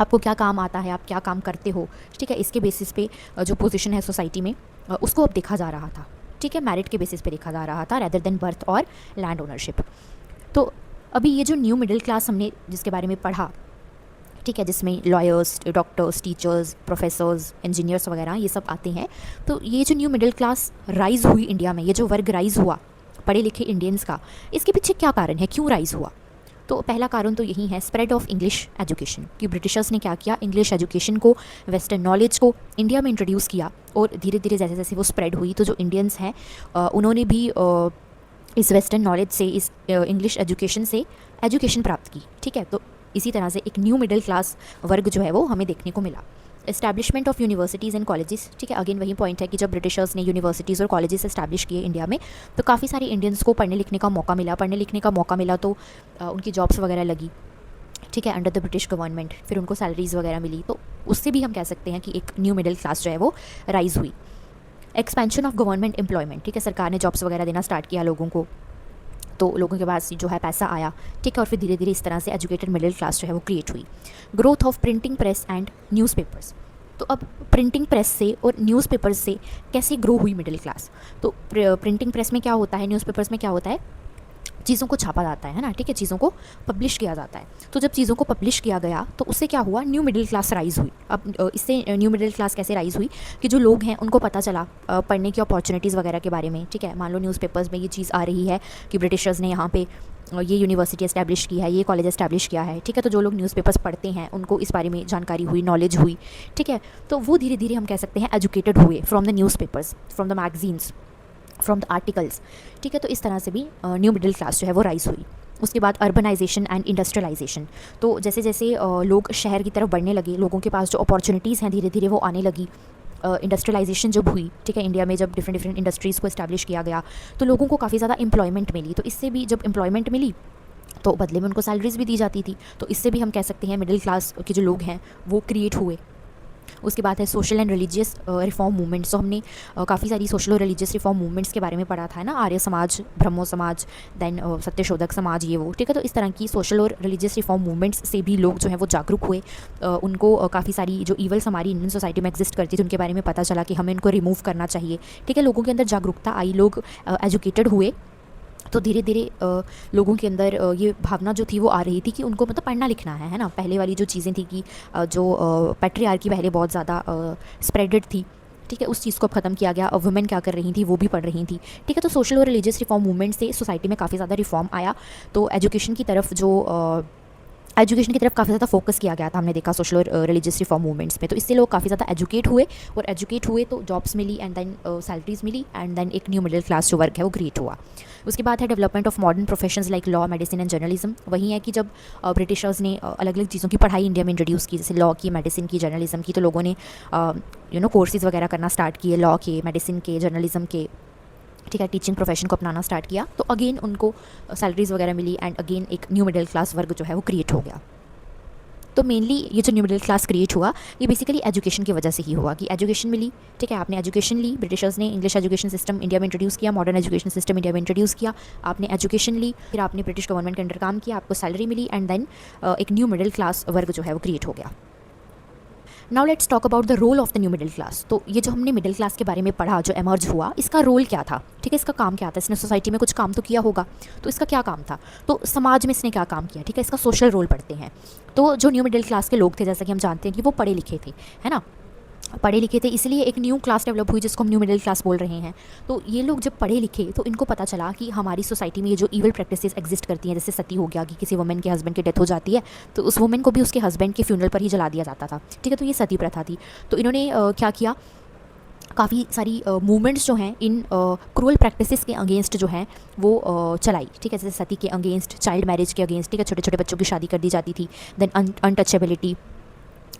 आपको क्या काम आता है, आप क्या काम करते हो, ठीक है, इसके बेसिस पे जो पोजीशन है सोसाइटी में उसको अब देखा जा रहा था। ठीक है, मेरिट के बेसिस पे देखा जा रहा था रेदर देन बर्थ और लैंड ओनरशिप। तो अभी ये जो न्यू मिडिल क्लास हमने जिसके बारे में पढ़ा, ठीक है, जिसमें lawyers, doctors, teachers, professors, engineers वगैरह ये सब आते हैं, तो ये जो न्यू मिडिल क्लास राइज़ हुई इंडिया में, ये जो वर्ग राइज़ हुआ पढ़े लिखे इंडियंस का, इसके पीछे क्या कारण है, क्यों राइज़ हुआ? तो पहला कारण तो यही है, स्प्रेड ऑफ इंग्लिश एजुकेशन, कि ब्रिटिशर्स ने क्या किया, इंग्लिश एजुकेशन को, वेस्टर्न नॉलेज को इंडिया में इंट्रोड्यूस किया, और धीरे धीरे जैसे जैसे वो स्प्रेड हुई तो जो इंडियंस हैं उन्होंने भी इस वेस्टर्न नॉलेज से, इस इंग्लिश एजुकेशन से एजुकेशन प्राप्त की। ठीक है, तो इसी तरह से एक न्यू मिडिल क्लास वर्ग जो है वो हमें देखने को मिला। Establishment of universities and colleges, ठीक है, अगेन वही पॉइंट है कि जब ब्रिटिशर्स ने यूनिवर्सिटीज़ और कॉलेजेस एस्टैब्लिश किए इंडिया में तो काफ़ी सारे इंडियंस को पढ़ने लिखने का मौका मिला तो उनकी जॉब्स वगैरह लगी, ठीक है, अंडर द ब्रिटिश गवर्नमेंट, फिर उनको सैलरीज़ वगैरह मिली, तो उससे भी हम कह सकते हैं कि एक न्यू मिडिल क्लास जो है वो राइज़ हुई। एक्सपेंशन ऑफ गवर्नमेंट एम्प्लॉयमेंट, ठीक है, सरकार ने जॉब्स वगैरह देना स्टार्ट किया लोगों को, तो लोगों के पास जो है पैसा आया, ठीक है, और फिर धीरे धीरे इस तरह से एजुकेटेड मिडिल क्लास जो है वो क्रिएट हुई। Growth of printing press and newspapers, तो अब प्रिंटिंग प्रेस से और न्यूज़पेपर्स से कैसे ग्रो हुई मिडिल क्लास। तो प्रिंटिंग प्रेस में क्या होता है, न्यूज़पेपर्स में क्या होता है, चीज़ों को छापा जाता है ना, ठीक है, चीज़ों को पब्लिश किया जाता है। तो जब चीज़ों को पब्लिश किया गया तो उससे क्या हुआ, न्यू मिडिल क्लास राइज़ हुई। अब इससे न्यू मिडिल क्लास कैसे राइज़ हुई कि जो लोग हैं उनको पता चला पढ़ने की अपॉर्चुनिटीज़ वगैरह के बारे में, ठीक है, मान लो न्यूज़पेपर्स में ये चीज़ आ रही है कि ब्रिटिशर्स ने यहाँ पे ये यूनिवर्सिटी एस्टैब्लिश की है, ये कॉलेज एस्टैब्लिश किया है, ठीक है, तो जो लोग न्यूज़पेपर्स पढ़ते हैं उनको इस बारे में जानकारी हुई, नॉलेज हुई, ठीक है, तो वो धीरे धीरे हम कह सकते हैं एजुकेटेड हुए from the newspapers, from the magazines, from the articles, ठीक है, तो इस तरह से भी न्यू मिडिल क्लास जो है वो राइज़ हुई। उसके बाद अर्बनाइजेशन एंड इंडस्ट्रियलाइजेशन, तो जैसे जैसे लोग शहर की तरफ बढ़ने लगे, लोगों के पास जो अपॉर्चुनिटीज़ हैं धीरे धीरे वो आने लगी, इंडस्ट्रियलाइजेशन जब हुई, ठीक है, इंडिया में जब डिफरेंट डिफरेंट इंडस्ट्रीज़ को इस्टेब्लिश किया गया तो लोगों को काफ़ी ज़्यादा एम्प्लॉयमेंट मिली, तो इससे भी जब एम्प्लॉयमेंट मिली तो बदले में उनको सैलरीज भी दी जाती थी, तो इससे भी हम कह सकते हैं मिडिल क्लास के जो लोग हैं वो क्रिएट हुए। उसके बाद है social and religious reform movements, तो हमने काफ़ी सारी सोशल और रिलीजियस रिफॉर्म मूवमेंट्स के बारे में पढ़ा था, है ना, आर्य समाज, ब्रह्मो समाज, देन सत्यशोधक समाज, ये वो, ठीक है, तो इस तरह की सोशल और रिलीजियस रिफॉर्म मूवमेंट्स से भी लोग जो है वो जागरूक हुए, उनको काफ़ी सारी जो ईवल्स हमारी इंडियन सोसाइटी में एग्जिस्ट करती थी उनके बारे में पता चला कि हमें इनको रिमूव करना चाहिए, ठीक है, लोगों के अंदर जागरूकता आई, लोग एजुकेटेड हुए, तो धीरे धीरे लोगों के अंदर ये भावना जो थी वो आ रही थी कि उनको मतलब पढ़ना लिखना है ना। पहले वाली जो चीज़ें थी कि जो पैट्रियार्की पहले बहुत ज़्यादा स्प्रेडेड थी, ठीक है, उस चीज़ को ख़त्म किया गया, और वुमेन क्या कर रही थी वो भी पढ़ रही थी, ठीक है, तो सोशल और रिलीजियस रिफॉर्म मूवमेंट से सोसाइटी में काफ़ी ज़्यादा रिफॉर्म आया, तो एजुकेशन की तरफ काफ़ी ज़्यादा फोकस किया गया था, हमने देखा सोशल और रिलीजियस रिफॉर्म मूवमेंट्स में, तो इससे लोग काफ़ी ज़्यादा एजुकेट हुए, और एजुकेट हुए तो जॉब्स मिली, एंड देन सैलरीज मिली, एंड देन एक न्यू मिडिल क्लास जो वर्क है वो क्रिएट हुआ। उसके बाद है development of modern professions like law, medicine and journalism. वही है कि जब ब्रिटिशर्स ने अलग अलग चीज़ों की पढ़ाई इंडिया में इंट्रोड्यूस की, जैसे लॉ की, मेडिसिन की, जर्नलिज्म की, तो लोगों ने कोर्सेज़ वगैरह करना स्टार्ट किए, लॉ के, मेडिसिन के, जर्नलिज्म के, ठीक है, टीचिंग प्रोफेशन को अपनाना स्टार्ट किया, तो अगेन उनको सैलरीज वगैरह मिली, एंड अगेन एक न्यू मिडिल क्लास वर्ग जो है वो क्रिएट हो गया। तो मेनली ये जो न्यू मिडिल क्लास क्रिएट हुआ ये बेसिकली एजुकेशन की वजह से ही हुआ, कि एजुकेशन मिली, ठीक है, आपने एजुकेशन ली, ब्रिटिशर्स ने इंग्लिश एजुकेशन सिस्टम इंडिया में इंट्रोड्यूस किया, मॉडर्न एजुकेशन सिस्टम इंडिया में इंट्रोड्यूस किया, आपने एजुकेशन ली, फिर आपने ब्रिटिश गवर्नमेंट के अंडर काम किया, आपको सैलरी मिली, एंड देन एक न्यू मिडिल क्लास वर्ग जो है वो क्रिएट हो गया। Now let's talk about the role of the new middle class. तो ये जो हमने मिडिल क्लास के बारे में पढ़ा, जो एमर्ज हुआ, इसका रोल क्या था, ठीक है, इसका काम क्या था, इसने सोसाइटी में कुछ काम तो किया होगा, तो इसका क्या काम था, तो समाज में इसने क्या काम किया, ठीक है, इसका सोशल रोल पढ़ते हैं। तो जो न्यू मिडिल क्लास के लोग थे, जैसा कि हम जानते हैं कि वो पढ़े लिखे थे, है ना, पढ़े लिखे थे, इसलिए एक न्यू क्लास डेवलप हुई जिसको हम न्यू मिडिल क्लास बोल रहे हैं। तो ये लोग जब पढ़े लिखे तो इनको पता चला कि हमारी सोसाइटी में ये जो ईवल प्रैक्टिसेस एग्जिस्ट करती हैं, जैसे सती हो गया कि किसी वुमेन के हस्बैंड की डेथ हो जाती है तो उस वुमेन को भी उसके हस्बैंड के फ्यूनरल पर ही जला दिया जाता था, ठीक है, तो ये सती प्रथा थी। तो इन्होंने क्या किया, काफ़ी सारी मूवमेंट्स जो हैं इन क्रूअल प्रैक्टिसेस के अगेंस्ट जो हैं वो चलाई, ठीक है, जैसे सती के अगेंस्ट, चाइल्ड मैरिज के अगेंस्ट, ठीक है, छोटे छोटे बच्चों की शादी कर दी जाती थी, देन अनटचेबिलिटी,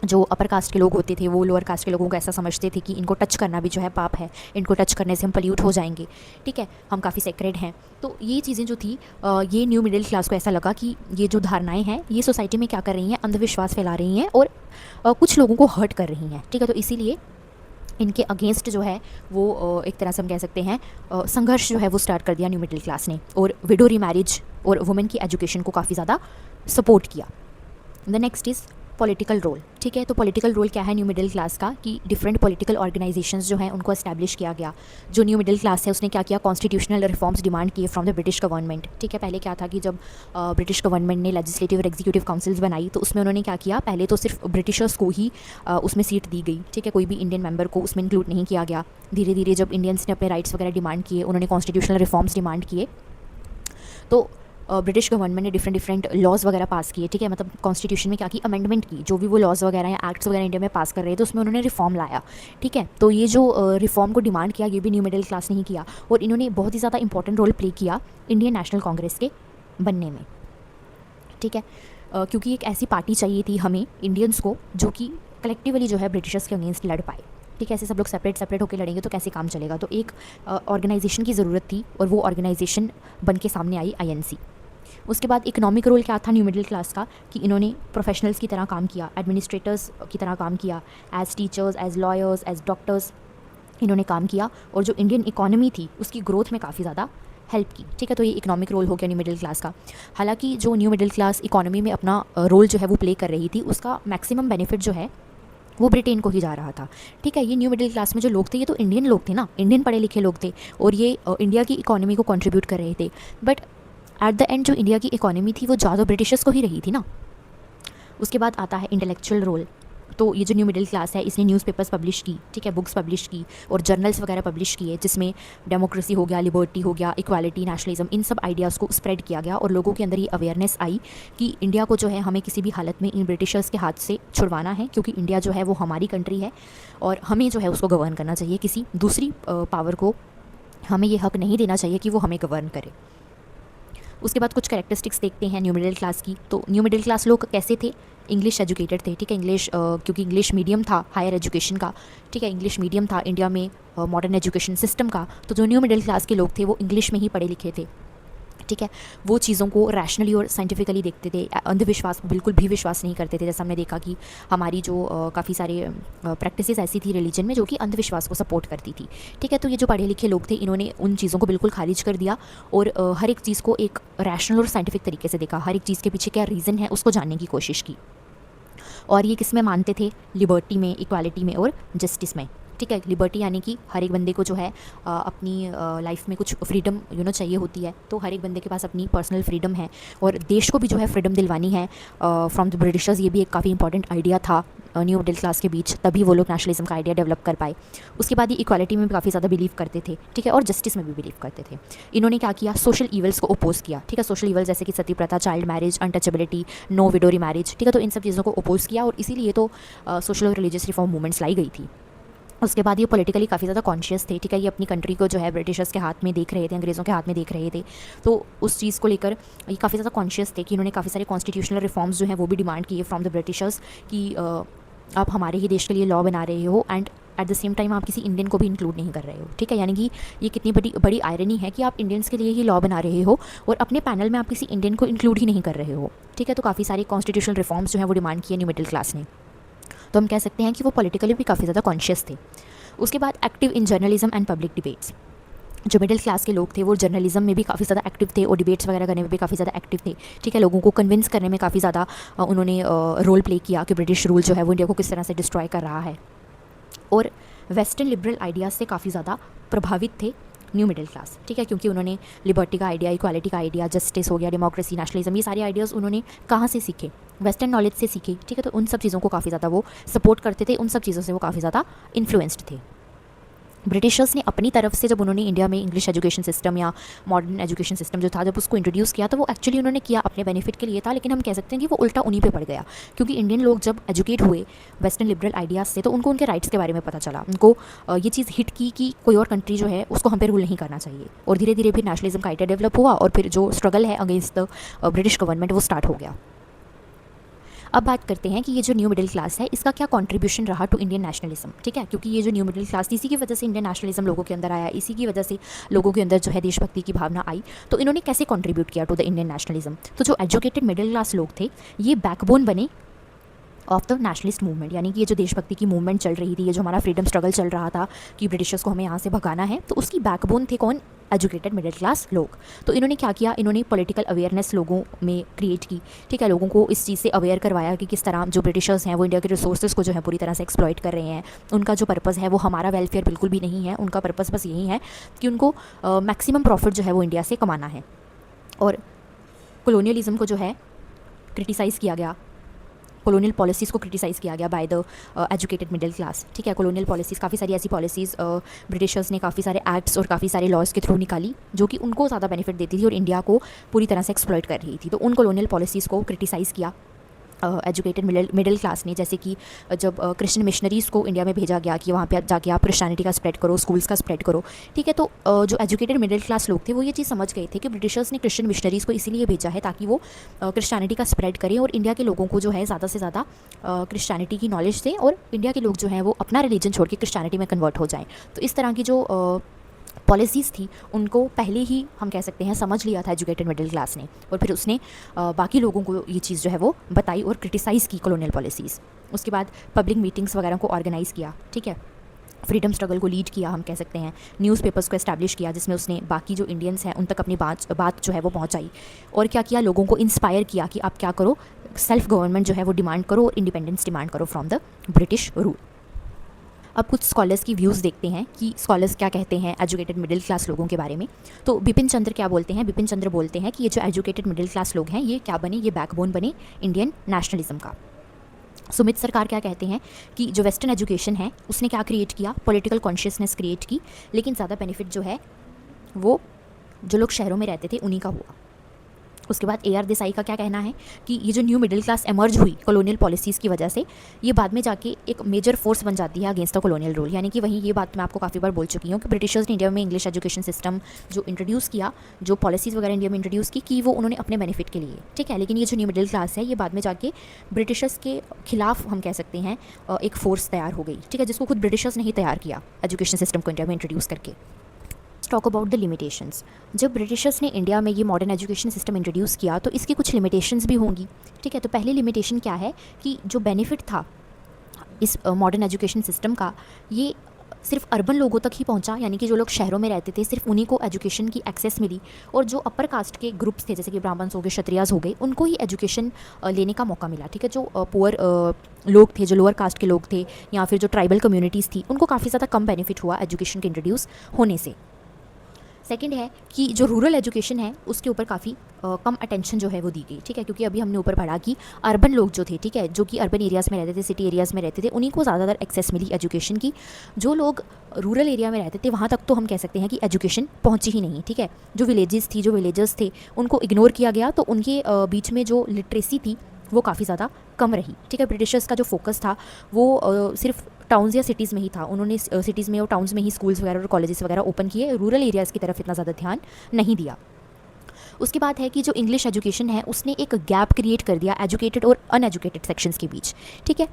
जो अपर कास्ट के लोग होते थे वो लोअर कास्ट के लोगों को ऐसा समझते थे कि इनको टच करना भी जो है पाप है, इनको टच करने से हम पल्यूट हो जाएंगे, ठीक है, हम काफ़ी सेक्रेड हैं। तो ये चीज़ें जो थी ये न्यू मिडिल क्लास को ऐसा लगा कि ये जो धारणाएं हैं ये सोसाइटी में क्या कर रही हैं, अंधविश्वास फैला रही हैं और कुछ लोगों को हर्ट कर रही हैं, ठीक है, तो इसीलिए इनके अगेंस्ट जो है वो एक तरह से हम कह सकते हैं संघर्ष जो है वो स्टार्ट कर दिया न्यू मिडिल क्लास ने, और विडो रीमैरिज और वुमेन की एजुकेशन को काफ़ी ज़्यादा सपोर्ट किया। The next is political role, ठीक है, तो पॉलिटिकल रोल क्या है न्यू मिडिल क्लास का, कि डिफरेंट पॉलिटिकल ऑर्गेनाइजेशंस जो हैं उनको एस्टैब्लिश किया गया। जो न्यू मिडिल क्लास है उसने क्या किया, कॉन्स्टिट्यूशनल रिफॉर्म्स डिमांड किए फ्रॉम द ब्रिटिश गवर्नमेंट, ठीक है। पहले क्या था कि जब ब्रिटिश गवर्नमेंट ने लेजिस्लेटिव और एग्जीक्यूटिव काउंसिल्स बनाई तो उसमें उन्होंने क्या किया, पहले तो सिर्फ ब्रिटिशर्स को ही उसमें सीट दी गई, ठीक है, कोई भी इंडियन मेंबर को उसमें इंक्लूड नहीं किया गया। धीरे धीरे जब इंडियंस ने अपने राइट्स वगैरह डिमांड किए, उन्होंने कॉन्स्टिट्यूशनल रिफॉर्म्स डिमांड किए, तो ब्रिटिश गवर्नमेंट ने डिफरेंट लॉज वगैरह पास किए, ठीक है, मतलब कॉन्स्टिट्यूशन में क्या की अमेंडमेंट की, जो भी वो लॉज वगैरह या एक्ट्स वगैरह इंडिया में पास कर रहे थे उसमें उन्होंने रिफॉर्म लाया, ठीक है। तो ये जो रिफॉर्म को डिमांड किया ये भी न्यू मिडिल क्लास ने ही किया, और इन्होंने बहुत ही ज़्यादा इंपॉर्टेंट रोल प्ले किया इंडियन नेशनल कांग्रेस के बनने में, ठीक है, क्योंकि एक ऐसी पार्टी चाहिए थी हमें इंडियंस को जो कि कलेक्टिवली जो है ब्रिटिशर्स के अगेंस्ट लड़ पाए। ठीक है, ऐसे सब लोग सेपरेट सेपरेट होकर लड़ेंगे तो कैसे काम चलेगा। तो एक ऑर्गेनाइजेशन की ज़रूरत थी और वो ऑर्गेनाइजेशन बन के सामने आई आईएनसी। उसके बाद इकोनॉमिक रोल क्या था न्यू मिडिल क्लास का, कि इन्होंने प्रोफेशनल्स की तरह काम किया, एडमिनिस्ट्रेटर्स की तरह काम किया, as teachers, as lawyers, as doctors इन्होंने काम किया और जो इंडियन इकोनॉमी थी उसकी ग्रोथ में काफ़ी ज़्यादा हेल्प की। ठीक है, तो ये इकोनॉमिक रोल हो गया न्यू मिडिल क्लास का। हालांकि जो न्यू मिडिल क्लास इकोनॉमी में अपना रोल जो है वो प्ले कर रही थी, उसका मैक्सिमम बेनिफिट जो है वो ब्रिटेन को ही जा रहा था। ठीक है, ये न्यू मिडिल क्लास में जो लोग थे ये तो इंडियन लोग थे ना, इंडियन पढ़े लिखे लोग थे और ये इंडिया की इकोनॉमी को कंट्रीब्यूट कर रहे थे। बट एट द एंड जो इंडिया की इकोनॉमी थी वो ज़्यादा ब्रिटिशर्स को ही रही थी ना। उसके बाद आता है इंटेलेक्चुअल रोल। तो ये जो न्यू मिडिल क्लास है इसने न्यूज़पेपर्स पब्लिश की, ठीक है, बुक्स पब्लिश की और जर्नल्स वगैरह पब्लिश किए, जिसमें डेमोक्रेसी हो गया, लिबर्टी हो गया, इक्वालिटी, नेशनलिज्म, इन सब आइडियाज़ को स्प्रेड किया गया और लोगों के अंदर ये अवेयरनेस आई कि इंडिया को जो है हमें किसी भी हालत में इन ब्रिटिशर्स के हाथ से छुड़वाना है, क्योंकि इंडिया जो है वो हमारी कंट्री है और हमें जो है उसको गवर्न करना चाहिए। किसी दूसरी पावर को हमें ये हक नहीं देना चाहिए कि वो हमें गवर्न करे। उसके बाद कुछ कैरेक्टरिस्टिक्स देखते हैं न्यू मिडिल क्लास की। तो न्यू मिडिल क्लास लोग कैसे थे, इंग्लिश एजुकेटेड थे। ठीक है, इंग्लिश क्योंकि इंग्लिश मीडियम था हायर एजुकेशन का। ठीक है, इंग्लिश मीडियम था इंडिया में मॉडर्न एजुकेशन सिस्टम का, तो जो न्यू मिडिल क्लास के लोग थे वो इंग्लिश में ही पढ़े लिखे थे। ठीक है, वो चीज़ों को रैशनली और साइंटिफिकली देखते थे, अंधविश्वास बिल्कुल भी विश्वास नहीं करते थे। जैसे हमने देखा कि हमारी जो काफ़ी सारे प्रैक्टिसेस ऐसी थी रिलीजन में जो कि अंधविश्वास को सपोर्ट करती थी। ठीक है, तो ये जो पढ़े लिखे लोग थे इन्होंने उन चीज़ों को बिल्कुल खारिज कर दिया और हर एक चीज़ को एक रैशनल और साइंटिफिक तरीके से देखा, हर एक चीज़ के पीछे क्या रीज़न है उसको जानने की कोशिश की। और ये किस में मानते थे, लिबर्टी में, इक्वालिटी में और जस्टिस में। ठीक है, लिबर्टी यानी कि हर एक बंदे को जो है अपनी लाइफ में कुछ फ्रीडम चाहिए होती है, तो हर एक बंदे के पास अपनी पर्सनल फ्रीडम है और देश को भी जो है फ्रीडम दिलवानी है फ्रॉम द ब्रिटिशर्स। ये भी एक काफ़ी इंपॉर्टेंट आइडिया था न्यू मिडिल क्लास के बीच, तभी वो लोग नेशनलिज्म का आइडिया डेवलप कर पाए। उसके बाद ये इक्वालिटी में भी काफ़ी ज़्यादा बिलीव करते थे। ठीक है, और जस्टिस में भी बिलीव करते थे। इन्होंने क्या किया, सोशल ईवल्स को अपोज किया। ठीक है, सोशल ईवल्स जैसे कि सती प्रथा, child marriage, untouchability, no widow remarriage. ठीक है, तो इन सब चीज़ों को अपोज किया और इसीलिए तो सोशल और रिलीजियस रिफॉर्म मूवमेंट्स लाई गई थी। उसके बाद ये पॉलिटिकली काफ़ी ज़्यादा कॉन्शियस थे। ठीक है, ये अपनी कंट्री को जो है ब्रिटिशर्स के हाथ में देख रहे थे, अंग्रेज़ों के हाथ में देख रहे थे, तो उस चीज़ को लेकर ये काफ़ी ज़्यादा कॉन्शियस थे कि इन्होंने काफ़ी सारे कॉन्स्टिट्यूशनल रिफॉर्म्स जो हैं वो भी डिमांड किए फ्रॉम द ब्रिटिशर्स कि आप हमारे ही देश के लिए लॉ बना रहे हो and at the same time आप किसी इंडियन को भी इंक्लूड नहीं कर रहे हो। ठीक है, यानी कि ये कितनी बड़ी बड़ी आयरनी है कि आप इंडियंस के लिए ही लॉ बना रहे हो और अपने पैनल में आप किसी इंडियन को इंक्लूड ही नहीं कर रहे हो। ठीक है, तो काफ़ी सारे कॉन्स्टिट्यूशनल रिफॉर्म्स जो हैं वो डिमांड किए न्यू मिडिल क्लास ने। तो हम कह सकते हैं कि वो पॉलिटिकली भी काफ़ी ज़्यादा कॉन्शियस थे। उसके बाद active in journalism and public debates. जो मिडिल क्लास के लोग थे वो जर्नलिज्म में भी काफ़ी ज़्यादा एक्टिव थे और डिबेट्स वगैरह करने में भी काफ़ी ज़्यादा एक्टिव थे। ठीक है, लोगों को कन्विंस करने में काफ़ी ज़्यादा उन्होंने रोल प्ले किया कि ब्रिटिश रूल जो है वो इंडिया को किस तरह से डिस्ट्रॉय कर रहा है। और वेस्टर्न लिबरल आइडियाज़ से काफ़ी ज़्यादा प्रभावित थे न्यू मिडिल क्लास। ठीक है, क्योंकि उन्होंने लिबर्टी का आइडिया, इक्वालिटी का आइडिया, जस्टिस हो गया, डेमोक्रेसी, नेशनलिज्म, ये सारे आइडियाज़ उन्होंने कहाँ से सीखे, वेस्टर्न नॉलेज से सीखे। ठीक है, तो उन सब चीज़ों को काफ़ी ज़्यादा वो सपोर्ट करते थे, उन सब चीज़ों से वो काफ़ी ज़्यादा इन्फ्लुएंस्ड थे। ब्रिटिशर्स ने अपनी तरफ से जब उन्होंने इंडिया में इंग्लिश एजुकेशन सिस्टम या मॉडर्न एजुकेशन सिस्टम जो था जब उसको इंट्रोड्यूस किया तो वो एक्चुअली उन्होंने किया अपने बेनिफिट के लिए था, लेकिन हम कह सकते हैं कि वो उल्टा उन्हीं पे पड़ गया, क्योंकि इंडियन लोग जब एजुकेट हुए वेस्टर्न लिबरल आइडियाज़ से तो उनको उनके राइट्स के बारे में पता चला, उनको ये चीज़ हिट की कि कोई और कंट्री जो है उसको हम पे रूल नहीं करना चाहिए, और धीरे धीरे फिर नेशनलिज्म का आइडिया डेवलप हुआ और फिर जो स्ट्रगल है अगेंस्ट द ब्रिटिश गवर्नमेंट वो स्टार्ट हो गया। अब बात करते हैं कि ये जो न्यू मिडिल क्लास है इसका क्या कंट्रीब्यूशन रहा टू इंडियन नेशनलिज्म। ठीक है, क्योंकि ये जो न्यू मिडिल क्लास इसी की वजह से इंडियन नेशनलिज्म लोगों के अंदर आया, इसी की वजह से लोगों के अंदर जो है देशभक्ति की भावना आई। तो इन्होंने कैसे कंट्रीब्यूट किया टू द इंडियन नेशनलिज्म। तो जो एजुकेटेड मिडिल क्लास लोग थे ये बैकबोन बने ऑफ द नेशनलिस्ट मूवमेंट, यानी कि ये जो देशभक्ति की मूवमेंट चल रही थी, ये जो हमारा फ्रीडम स्ट्रगल चल रहा था कि ब्रिटिशर्स को हमें यहाँ से भगाना है, तो उसकी बैकबोन थे कौन, एजुकेटेड मिडिल क्लास लोग। तो इन्होंने क्या किया, इन्होंने पॉलिटिकल अवेयरनेस लोगों में क्रिएट की। ठीक है, लोगों को इस चीज़ से अवेयर करवाया कि किस तरह जो ब्रिटिशर्स हैं वो इंडिया के रिसोर्सेज को जो है पूरी तरह से एक्सप्लॉइट कर रहे हैं। उनका जो पर्पज़ है वो हमारा वेलफेयर बिल्कुल भी नहीं है, उनका पर्पज़ बस यही है कि उनको मैक्सिमम प्रॉफिट जो है वो इंडिया से कमाना है। और कॉलोनियलिज्म को जो है क्रिटिसाइज़ किया गया, कॉलोनियल पॉलिसीज़ को क्रिटिसाइज़ किया गया by the educated middle class. ठीक है, कॉलोनियल पॉलिसीज़ काफ़ी सारी ऐसी पॉलिसीज़ ब्रिटिशर्स ने काफ़ी सारे एक्ट्स और काफ़ी सारे लॉज के थ्रू निकाली जो कि उनको ज़्यादा बेनिफिट देती थी और इंडिया को पूरी तरह से एक्सप्लॉइट कर रही थी। तो उन कॉलोनियल पॉलिसीज़ को क्रिटिसाइज़ किया एजुकेटेड मिडिल क्लास ने, जैसे कि जब क्रिश्चियन मिशनरीज़ को इंडिया में भेजा गया कि वहाँ पे जाके आप क्रिश्चियनिटी का स्प्रेड करो, स्कूल्स का स्प्रेड करो, ठीक है। तो जो एजुकेटेड मिडिल क्लास लोग थे वो ये चीज़ समझ गए थे कि ब्रिटिशर्स ने क्रिश्चियन मिशनरीज़ को इसीलिए भेजा है ताकि वो क्रिश्चियनिटी का स्प्रेड करें और इंडिया के लोगों को जो है ज़्यादा से ज़्यादा क्रिश्चियनिटी की नॉलेज दें और इंडिया के लोग जो हैं वो अपना रिलीजन छोड़ के क्रिश्चियनिटी में कन्वर्ट हो जाएँ। तो इस तरह की जो पॉलिसीज़ थी उनको पहले ही हम कह सकते हैं समझ लिया था एजुकेटेड मिडिल क्लास ने, और फिर उसने बाकी लोगों को ये चीज़ जो है वो बताई और क्रिटिसाइज़ की कॉलोनियल पॉलिसीज़। उसके बाद पब्लिक मीटिंग्स वगैरह को ऑर्गेनाइज़ किया, ठीक है, फ्रीडम स्ट्रगल को लीड किया हम कह सकते हैं, न्यूज़पेपर्स को एस्टैब्लिश किया जिसमें उसने बाकी जो इंडियंस हैं उन तक अपनी बात जो है वो पहुंचाई, और क्या किया, लोगों को इंस्पायर किया कि आप क्या करो, सेल्फ गवर्नमेंट जो है वो डिमांड करो और इंडिपेंडेंस डिमांड करो फ्रॉम द ब्रिटिश रूल। अब कुछ स्कॉलर्स की व्यूज़ देखते हैं कि स्कॉलर्स क्या कहते हैं एजुकेटेड मिडिल क्लास लोगों के बारे में। तो बिपिन चंद्र क्या बोलते हैं, बिपिन चंद्र बोलते हैं कि ये जो एजुकेटेड मिडिल क्लास लोग हैं ये क्या बने, ये बैकबोन बने इंडियन नेशनलिज्म का। सुमित सरकार क्या कहते हैं कि जो वेस्टर्न एजुकेशन है उसने क्या क्रिएट किया, पॉलिटिकल कॉन्शियसनेस क्रिएट की, लेकिन ज़्यादा बेनिफिट जो है वो जो लोग शहरों में रहते थे उन्हीं का हुआ। उसके बाद AR देसाई का क्या कहना है कि ये जो न्यू मिडिल क्लास एमर्ज हुई कॉलोनियल पॉलिसीज़ की वजह से, ये बाद में जाके एक मेजर फोर्स बन जाती है अगेंस्ट द कॉलोनियल रूल। यानी कि वहीं ये बात मैं आपको काफ़ी बार बोल चुकी हूँ कि ब्रिटिशर्स ने इंडिया में इंग्लिश एजुकेशन सिस्टम जो इंट्रोड्यूस किया, जो पॉलिसीज़ वगैरह इंडिया में इंट्रोड्यूस की वो उन्होंने अपने बेनिफिट के लिए, ठीक है। लेकिन ये जो न्यू मिडिल क्लास है ये बाद में जाके ब्रिटिशर्स के खिलाफ हम कह सकते हैं एक फोर्स तैयार हो गई, ठीक है, जिसको खुद ब्रिटिशर्स ने ही तैयार किया एजुकेशन सिस्टम को इंडिया में इंट्रोड्यूस करके। Talk about the limitations. जब ब्रिटिशर्स ने इंडिया में ये मॉडर्न एजुकेशन सिस्टम इंट्रोड्यूस किया तो इसकी कुछ लिमिटेशंस भी होंगी, ठीक है। तो पहली लिमिटेशन क्या है कि जो बेनिफिट था इस मॉडर्न एजुकेशन सिस्टम का, ये सिर्फ अर्बन लोगों तक ही पहुंचा, यानी कि जो लोग शहरों में रहते थे सिर्फ उन्हीं को एजुकेशन की एक्सेस मिली, और जो अपर कास्ट के ग्रुप्स थे जैसे कि ब्राह्मण्स हो गए, क्षत्रियाज हो गए, उनको ही एजुकेशन लेने का मौका मिला, ठीक है। जो पुअर लोग थे, जो लोअर कास्ट के लोग थे या फिर जो ट्राइबल कम्युनिटीज़ थी, उनको काफ़ी ज़्यादा कम बेनिफिट हुआ एजुकेशन के इंट्रोड्यूस होने से। सेकंड है कि जो रूरल एजुकेशन है उसके ऊपर काफ़ी कम अटेंशन जो है वो दी गई, ठीक है, क्योंकि अभी हमने ऊपर पढ़ा कि अर्बन लोग जो थे, ठीक है, जो कि अर्बन एरियाज़ में रहते थे, सिटी एरियाज़ में रहते थे, उन्हीं को ज़्यादातर एक्सेस मिली एजुकेशन की। जो लोग रूरल एरिया में रहते थे वहाँ तक तो हम कह सकते हैं कि एजुकेशन पहुँची ही नहीं, ठीक है। जो विलेजेस थी, जो विलेजर्स थे, उनको इग्नोर किया गया, तो उनके बीच में जो लिटरेसी थी वो काफ़ी ज़्यादा कम रही, ठीक है। ब्रिटिशर्स का जो फोकस था वो सिर्फ टाउन्स या सिटीज़ में ही था, उन्होंने सिटीज़ में और टाउन्स में ही स्कूल्स वगैरह और कॉलेजेस वगैरह ओपन किए, रूरल एरियाज़ की तरफ इतना ज़्यादा ध्यान नहीं दिया। उसके बाद है कि जो इंग्लिश एजुकेशन है उसने एक गैप क्रिएट कर दिया एजुकेटेड और अनएजुकेटेड सेक्शंस के बीच, ठीक है।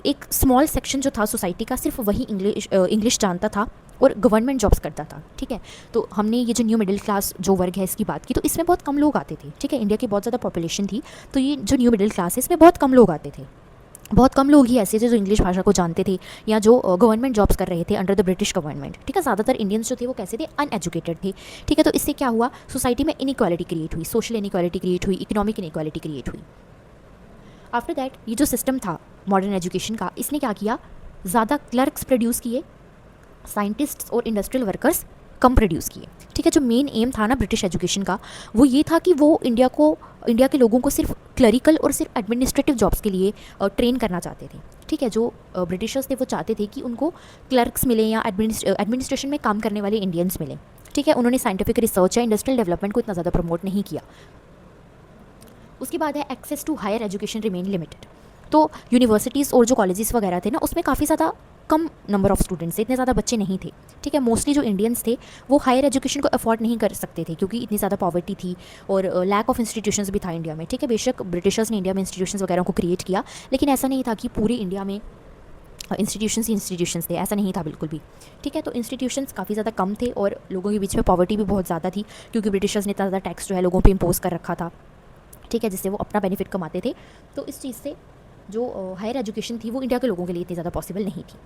एक स्मॉल सेक्शन जो था सोसाइटी का सिर्फ वही इंग्लिश जानता था और गवर्नमेंट जॉब्स करता था, ठीक है। तो हमने ये जो न्यू मिडिल क्लास जो वर्ग है इसकी बात की, तो इसमें बहुत कम लोग आते थे, ठीक है। इंडिया की बहुत ज़्यादा पॉपुलेशन थी, तो ये जो न्यू मिडिल क्लास है इसमें बहुत कम लोग आते थे, बहुत कम लोग ही ऐसे थे जो इंग्लिश भाषा को जानते थे या जो गवर्नमेंट जॉब्स कर रहे थे अंडर द ब्रिटिश गवर्नमेंट, ठीक है। ज़्यादातर इंडियंस जो थे वो कैसे थे, अनएजुकेटेड थे, ठीक है। तो इससे क्या हुआ, सोसाइटी में इनइक्वालिटी क्रिएट हुई, सोशल इनइक्वालिटी क्रिएट हुई, इकोनॉमिक इनइक्वालिटी क्रिएट हुई। आफ्टर दैट ये जो सिस्टम था मॉडर्न एजुकेशन का, इसने क्या किया, ज़्यादा क्लर्क्स प्रोड्यूस किए, साइंटिस्ट्स और इंडस्ट्रियल वर्कर्स कम प्रोड्यूस किए, ठीक है। जो मेन एम था ना ब्रिटिश एजुकेशन का वो ये था कि वो इंडिया के लोगों को सिर्फ क्लरिकल और सिर्फ एडमिनिस्ट्रेटिव जॉब्स के लिए ट्रेन करना चाहते थे, ठीक है। जो ब्रिटिशर्स थे वो चाहते थे कि उनको क्लर्क्स मिले या एडमिनिस्ट्रेशन में काम करने वाले इंडियंस मिले, ठीक है। उन्होंने साइंटिफिक रिसर्च या इंडस्ट्रियल डेवलपमेंट को इतना ज़्यादा प्रमोट नहीं किया। उसके बाद है access to higher education remain limited. तो यूनिवर्सिटीज़ और जो कॉलेजेस वगैरह थे ना उसमें काफ़ी ज़्यादा कम नंबर ऑफ़ स्टूडेंट्स थे, इतने ज़्यादा बच्चे नहीं थे, ठीक है। मोस्टली जो इंडियंस थे वो हायर एजुकेशन को अफोर्ड नहीं कर सकते थे क्योंकि इतनी ज़्यादा पॉवर्टी थी और लैक ऑफ इंस्टीट्यूशंस भी था इंडिया में, ठीक है। बेशक ब्रिटिशर्स ने इंडिया में इंस्टीट्यूशंस वगैरह को क्रिएट किया, लेकिन ऐसा नहीं था कि पूरे इंडिया में इंस्टीट्यूशंस थे, ऐसा नहीं था बिल्कुल भी, ठीक है। तो इंस्टीट्यूशंस काफ़ी ज़्यादा कम थे और लोगों के बीच में पॉवर्टी भी बहुत ज़्यादा थी क्योंकि ब्रिटिशर्स ने इतना ज़्यादा टैक्स जो है लोगों पर इम्पोज कर रखा था, ठीक है, जिससे वो अपना बेनिफिट कमाते थे। तो इस चीज़ से जो हायर एजुकेशन थी वो इंडिया के लोगों के लिए इतनी ज़्यादा पॉसिबल नहीं थी।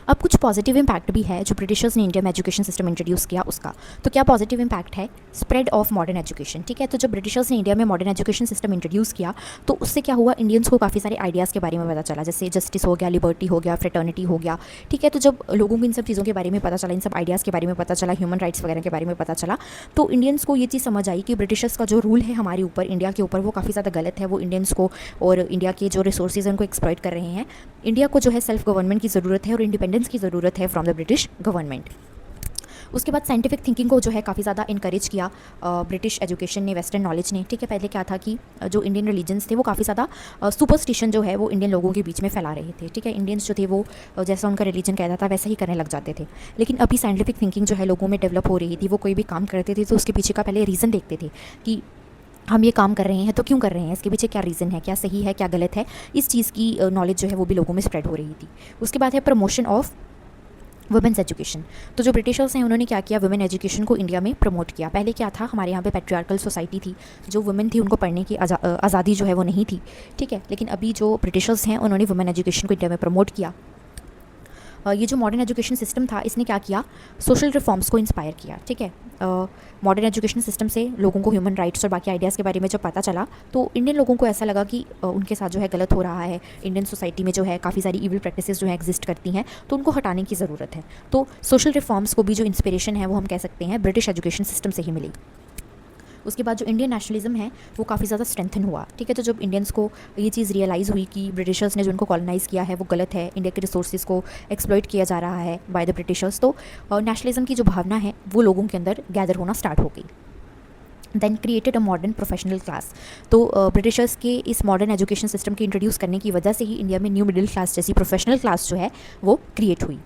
अब कुछ पॉजिटिव इम्पैक्ट भी है जो ब्रिटिशर्स ने इंडिया में एजुकेशन सिस्टम इंट्रोड्यूस किया उसका। तो क्या पॉजिटिव इम्पैक्ट है, स्प्रेड ऑफ मॉडर्न एजुकेशन, ठीक है। तो जब ब्रिटिशर्स ने इंडिया में मॉडर्न एजुकेशन सिस्टम इंट्रोड्यूस किया तो उससे क्या हुआ, इंडियंस को काफ़ी सारे आइडियाज़ के बारे में पता चला, जैसे जस्टिस हो गया, लिबर्टी हो गया, फ्रेटर्निटी हो गया, ठीक है। तो जब लोगों को इन सब चीज़ों के बारे में पता चला, इन सब आइडियाज़ के बारे में पता चला, ह्यूमन राइट्स वगैरह के बारे में पता चला, तो इंडियंस को ये चीज़ समझ आई कि ब्रिटिशर्स का जो रूल है हमारे ऊपर, इंडिया के ऊपर, वो काफ़ी ज़्यादा गलत है। वो इंडियंस को और इंडिया के जो रिसोर्सेज हैं उनको एक्सप्लॉइट कर रहे हैं। इंडिया को जो है सेल्फ गवर्नमेंट की ज़रूरत है और इंडिपेंडेंस की ज़रूरत है फ्रॉम द ब्रिटिश गवर्नमेंट। उसके बाद साइंटिफिक थिंकिंग को जो है काफ़ी ज़्यादा इनकरेज किया ब्रिटिश एजुकेशन ने, वेस्टर्न नॉलेज ने, ठीक है। पहले क्या था कि जो इंडियन रिलीजन्स थे वो काफ़ी ज़्यादा सुपरस्टिशन जो है वो इंडियन लोगों के बीच में फैला रहे थे, ठीक है। इंडियंस जो थे वो जैसा उनका रिलीजन कहता था वैसा ही करने लग जाते थे। लेकिन अभी साइंटिफिक थिंकिंग जो है लोगों में डेवलप हो रही थी, वो कोई भी काम करते थे तो उसके पीछे का पहले रीज़न देखते थे कि हम ये काम कर रहे हैं तो क्यों कर रहे हैं, इसके पीछे क्या रीज़न है, क्या सही है, क्या गलत है। इस चीज़ की नॉलेज जो है वो भी लोगों में स्प्रेड हो रही थी। उसके बाद है प्रमोशन ऑफ वुमेंस एजुकेशन। तो जो ब्रिटिशर्स हैं उन्होंने क्या किया, वुमेन एजुकेशन को इंडिया में प्रमोट किया। पहले क्या था, हमारे यहाँ पे पैट्रियार्कल सोसाइटी थी, जो वुमेन थी उनको पढ़ने की आज़ादी जो है वो नहीं थी, ठीक है। लेकिन अभी जो ब्रिटिशर्स हैं उन्होंने वुमेन एजुकेशन को इंडिया में प्रमोट किया। ये जो मॉडर्न एजुकेशन सिस्टम था इसने क्या किया, सोशल रिफॉर्म्स को इंस्पायर किया, ठीक है। मॉडर्न एजुकेशन सिस्टम से लोगों को ह्यूमन राइट्स और बाकी आइडियाज़ के बारे में जब पता चला तो इंडियन लोगों को ऐसा लगा कि उनके साथ जो है गलत हो रहा है, इंडियन सोसाइटी में जो है काफ़ी सारी इविल प्रैक्टिसेस जो है एग्जिस्ट करती हैं, तो उनको हटाने की ज़रूरत है। तो सोशल रिफॉर्म्स को भी जो इंस्पिरेशन है वो हम कह सकते हैं ब्रिटिश एजुकेशन सिस्टम से ही मिली। उसके बाद जो इंडियन नेशनलिज्म है वो काफ़ी ज़्यादा स्ट्रेंथन हुआ, ठीक है। तो जब इंडियंस को ये चीज़ रियलाइज़ हुई कि ब्रिटिशर्स ने जो उनको कॉलोनाइज़ किया है वो गलत है, इंडिया के रिसोर्सेज को एक्सप्लॉइट किया जा रहा है बाय द ब्रिटिशर्स, तो नेशनलिज्म की जो भावना है वो लोगों के अंदर गैदर होना स्टार्ट हो गई। Then created a modern professional class. तो ब्रिटिशर्स के इस मॉडर्न एजुकेशन सिस्टम के इंट्रोड्यूस करने की वजह से ही इंडिया में न्यू मिडिल क्लास जैसी प्रोफेशनल क्लास जो है वो क्रिएट हुई।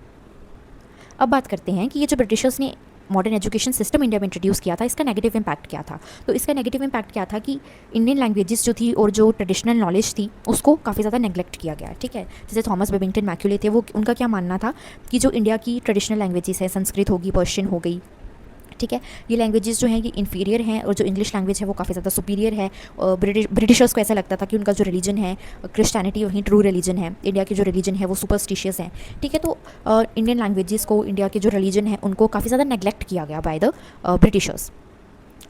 अब बात करते हैं कि ये जो ब्रिटिशर्स ने मॉडर्न एजुकेशन सिस्टम इंडिया में इंट्रोड्यूस किया था, इसका नेगेटिव इम्पैक्ट क्या था। तो इसका नेगेटिव इम्पैक्ट क्या था कि इंडियन लैंग्वेजेस जो थी और जो ट्रेडिशनल नॉलेज थी उसको काफ़ी ज़्यादा नेग्लेक्ट किया गया, ठीक है। जैसे थॉमस बेबिंगटन मैक्यूले थे, वो उनका क्या मानना था कि जो इंडिया की ट्रेडिशनल लैंग्वेजेस है, संस्कृत होगी, पर्शियन हो गई, ठीक है, ये लैंग्वेजेस जो हैं ये इन्फीरियर हैं और जो इंग्लिश लैंग्वेज है वो काफ़ी ज़्यादा सुपीरियर है। ब्रिटिशर्स को ऐसा लगता था कि उनका जो रिलीजन है क्रिश्चियनिटी वहीं ट्रू रिलीजन है, इंडिया की जो रिलीजन है वो सुपरस्टिशियस है, ठीक है। तो इंडियन लैंग्वेजेस को, इंडिया के जो रिलीजन है उनको काफ़ी ज़्यादा नेग्लेक्ट किया गया बाय द ब्रिटिशर्स।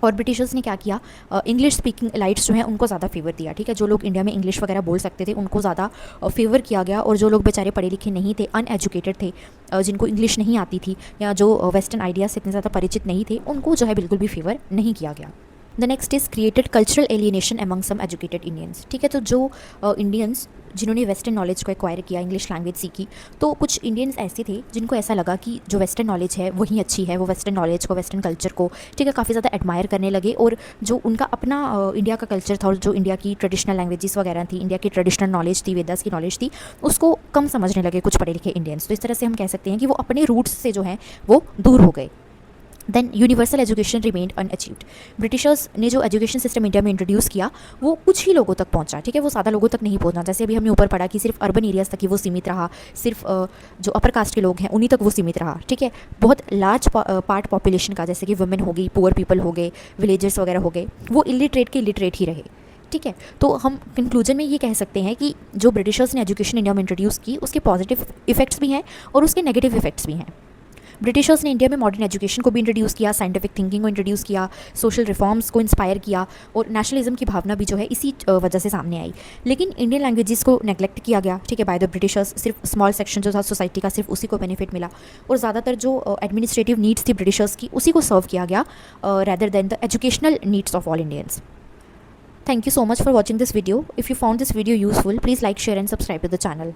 और ब्रिटिशर्स ने क्या किया, इंग्लिश स्पीकिंग एलाइट्स जो हैं उनको ज़्यादा फेवर दिया, ठीक है। जो लोग इंडिया में इंग्लिश वगैरह बोल सकते थे उनको ज़्यादा फेवर किया गया, और जो लोग बेचारे पढ़े लिखे नहीं थे, अनएजुकेटेड थे, जिनको इंग्लिश नहीं आती थी या जो वेस्टर्न आइडियाज़ से इतने ज़्यादा परिचित नहीं थे, उनको जो है बिल्कुल भी फेवर नहीं किया गया। The next is created cultural alienation among some educated Indians, ठीक है। तो जो इंडियंस जिन्होंने वेस्टर्न नॉलेज को एक्वायर किया, इंग्लिश लैंग्वेज सीखी, तो कुछ इंडियंस ऐसे थे जिनको ऐसा लगा कि जो वेस्टर्न नॉलेज है वही अच्छी है, वो वेस्टर्न नॉलेज को, वेस्टर्न कल्चर को, ठीक है, काफ़ी ज़्यादा एडमायर करने लगे। और जो उनका अपना इंडिया का कल्चर था और जो इंडिया की ट्रेडिशनल लैंग्वेजेस वगैरह थी, इंडिया की ट्रेडिशनल नॉलेज थी, वेदास की नॉलेज थी, उसको कम समझने लगे कुछ पढ़े लिखे इंडियंस। तो इस तरह से हम कह सकते हैं कि वो अपने रूट्स से जो है वो दूर हो गए। Then universal education remained unachieved. Britishers ने जो एजुकेशन सिस्टम इंडिया में इंट्रोड्यूस किया वो कुछ ही लोगों तक पहुंचा, ठीक है, वो ज़्यादा लोगों तक नहीं पहुंचा। जैसे अभी हमने ऊपर पढ़ा कि सिर्फ अर्बन एरियाज़ तक ही वो सीमित रहा, सिर्फ जो अपर कास्ट के लोग हैं उन्हीं तक वो सीमित रहा, ठीक है। बहुत लार्ज पार्ट पॉपुलेशन का, जैसे कि वुमेन हो गई, पुअर पीपल हो गए, विलेजर्स वगैरह हो गए, वो इलिटरेट के इलिटरेट ही रहे, ठीक है। तो हम कंक्लूजन में ये कह सकते हैं कि जो ब्रिटिशर्स ने एजुकेशन इंडिया में इंट्रोड्यूस की उसके पॉजिटिव इफेक्ट्स भी हैं और उसके नेगेटिव इफेक्ट्स भी हैं। ब्रिटिशर्स ने इंडिया में मॉडर्न एजुकेशन को भी इंट्रोड्यूस किया, साइंटिफिक थिंकिंग को इंट्रोड्यूस किया, सोशल रिफॉर्म्स को इंस्पायर किया, और नेशनलिज्म की भावना भी जो है इसी वजह से सामने आई। लेकिन इंडियन लैंग्वेजेस को नेग्लेक्ट किया गया, ठीक है, बाय द ब्रिटिशर्स। सिर्फ स्मॉल सेक्शन जो था सोसाइटी का सिर्फ उसी को बेनिफिट मिला, और ज़्यादातर जो एडमिनिस्ट्रेटिव नीड्स थी ब्रिटिशर्स की उसी को सर्व किया गया rather than the educational needs of all Indians. Thank you so much for watching this video. If you found this video useful, please like, share and subscribe to the channel.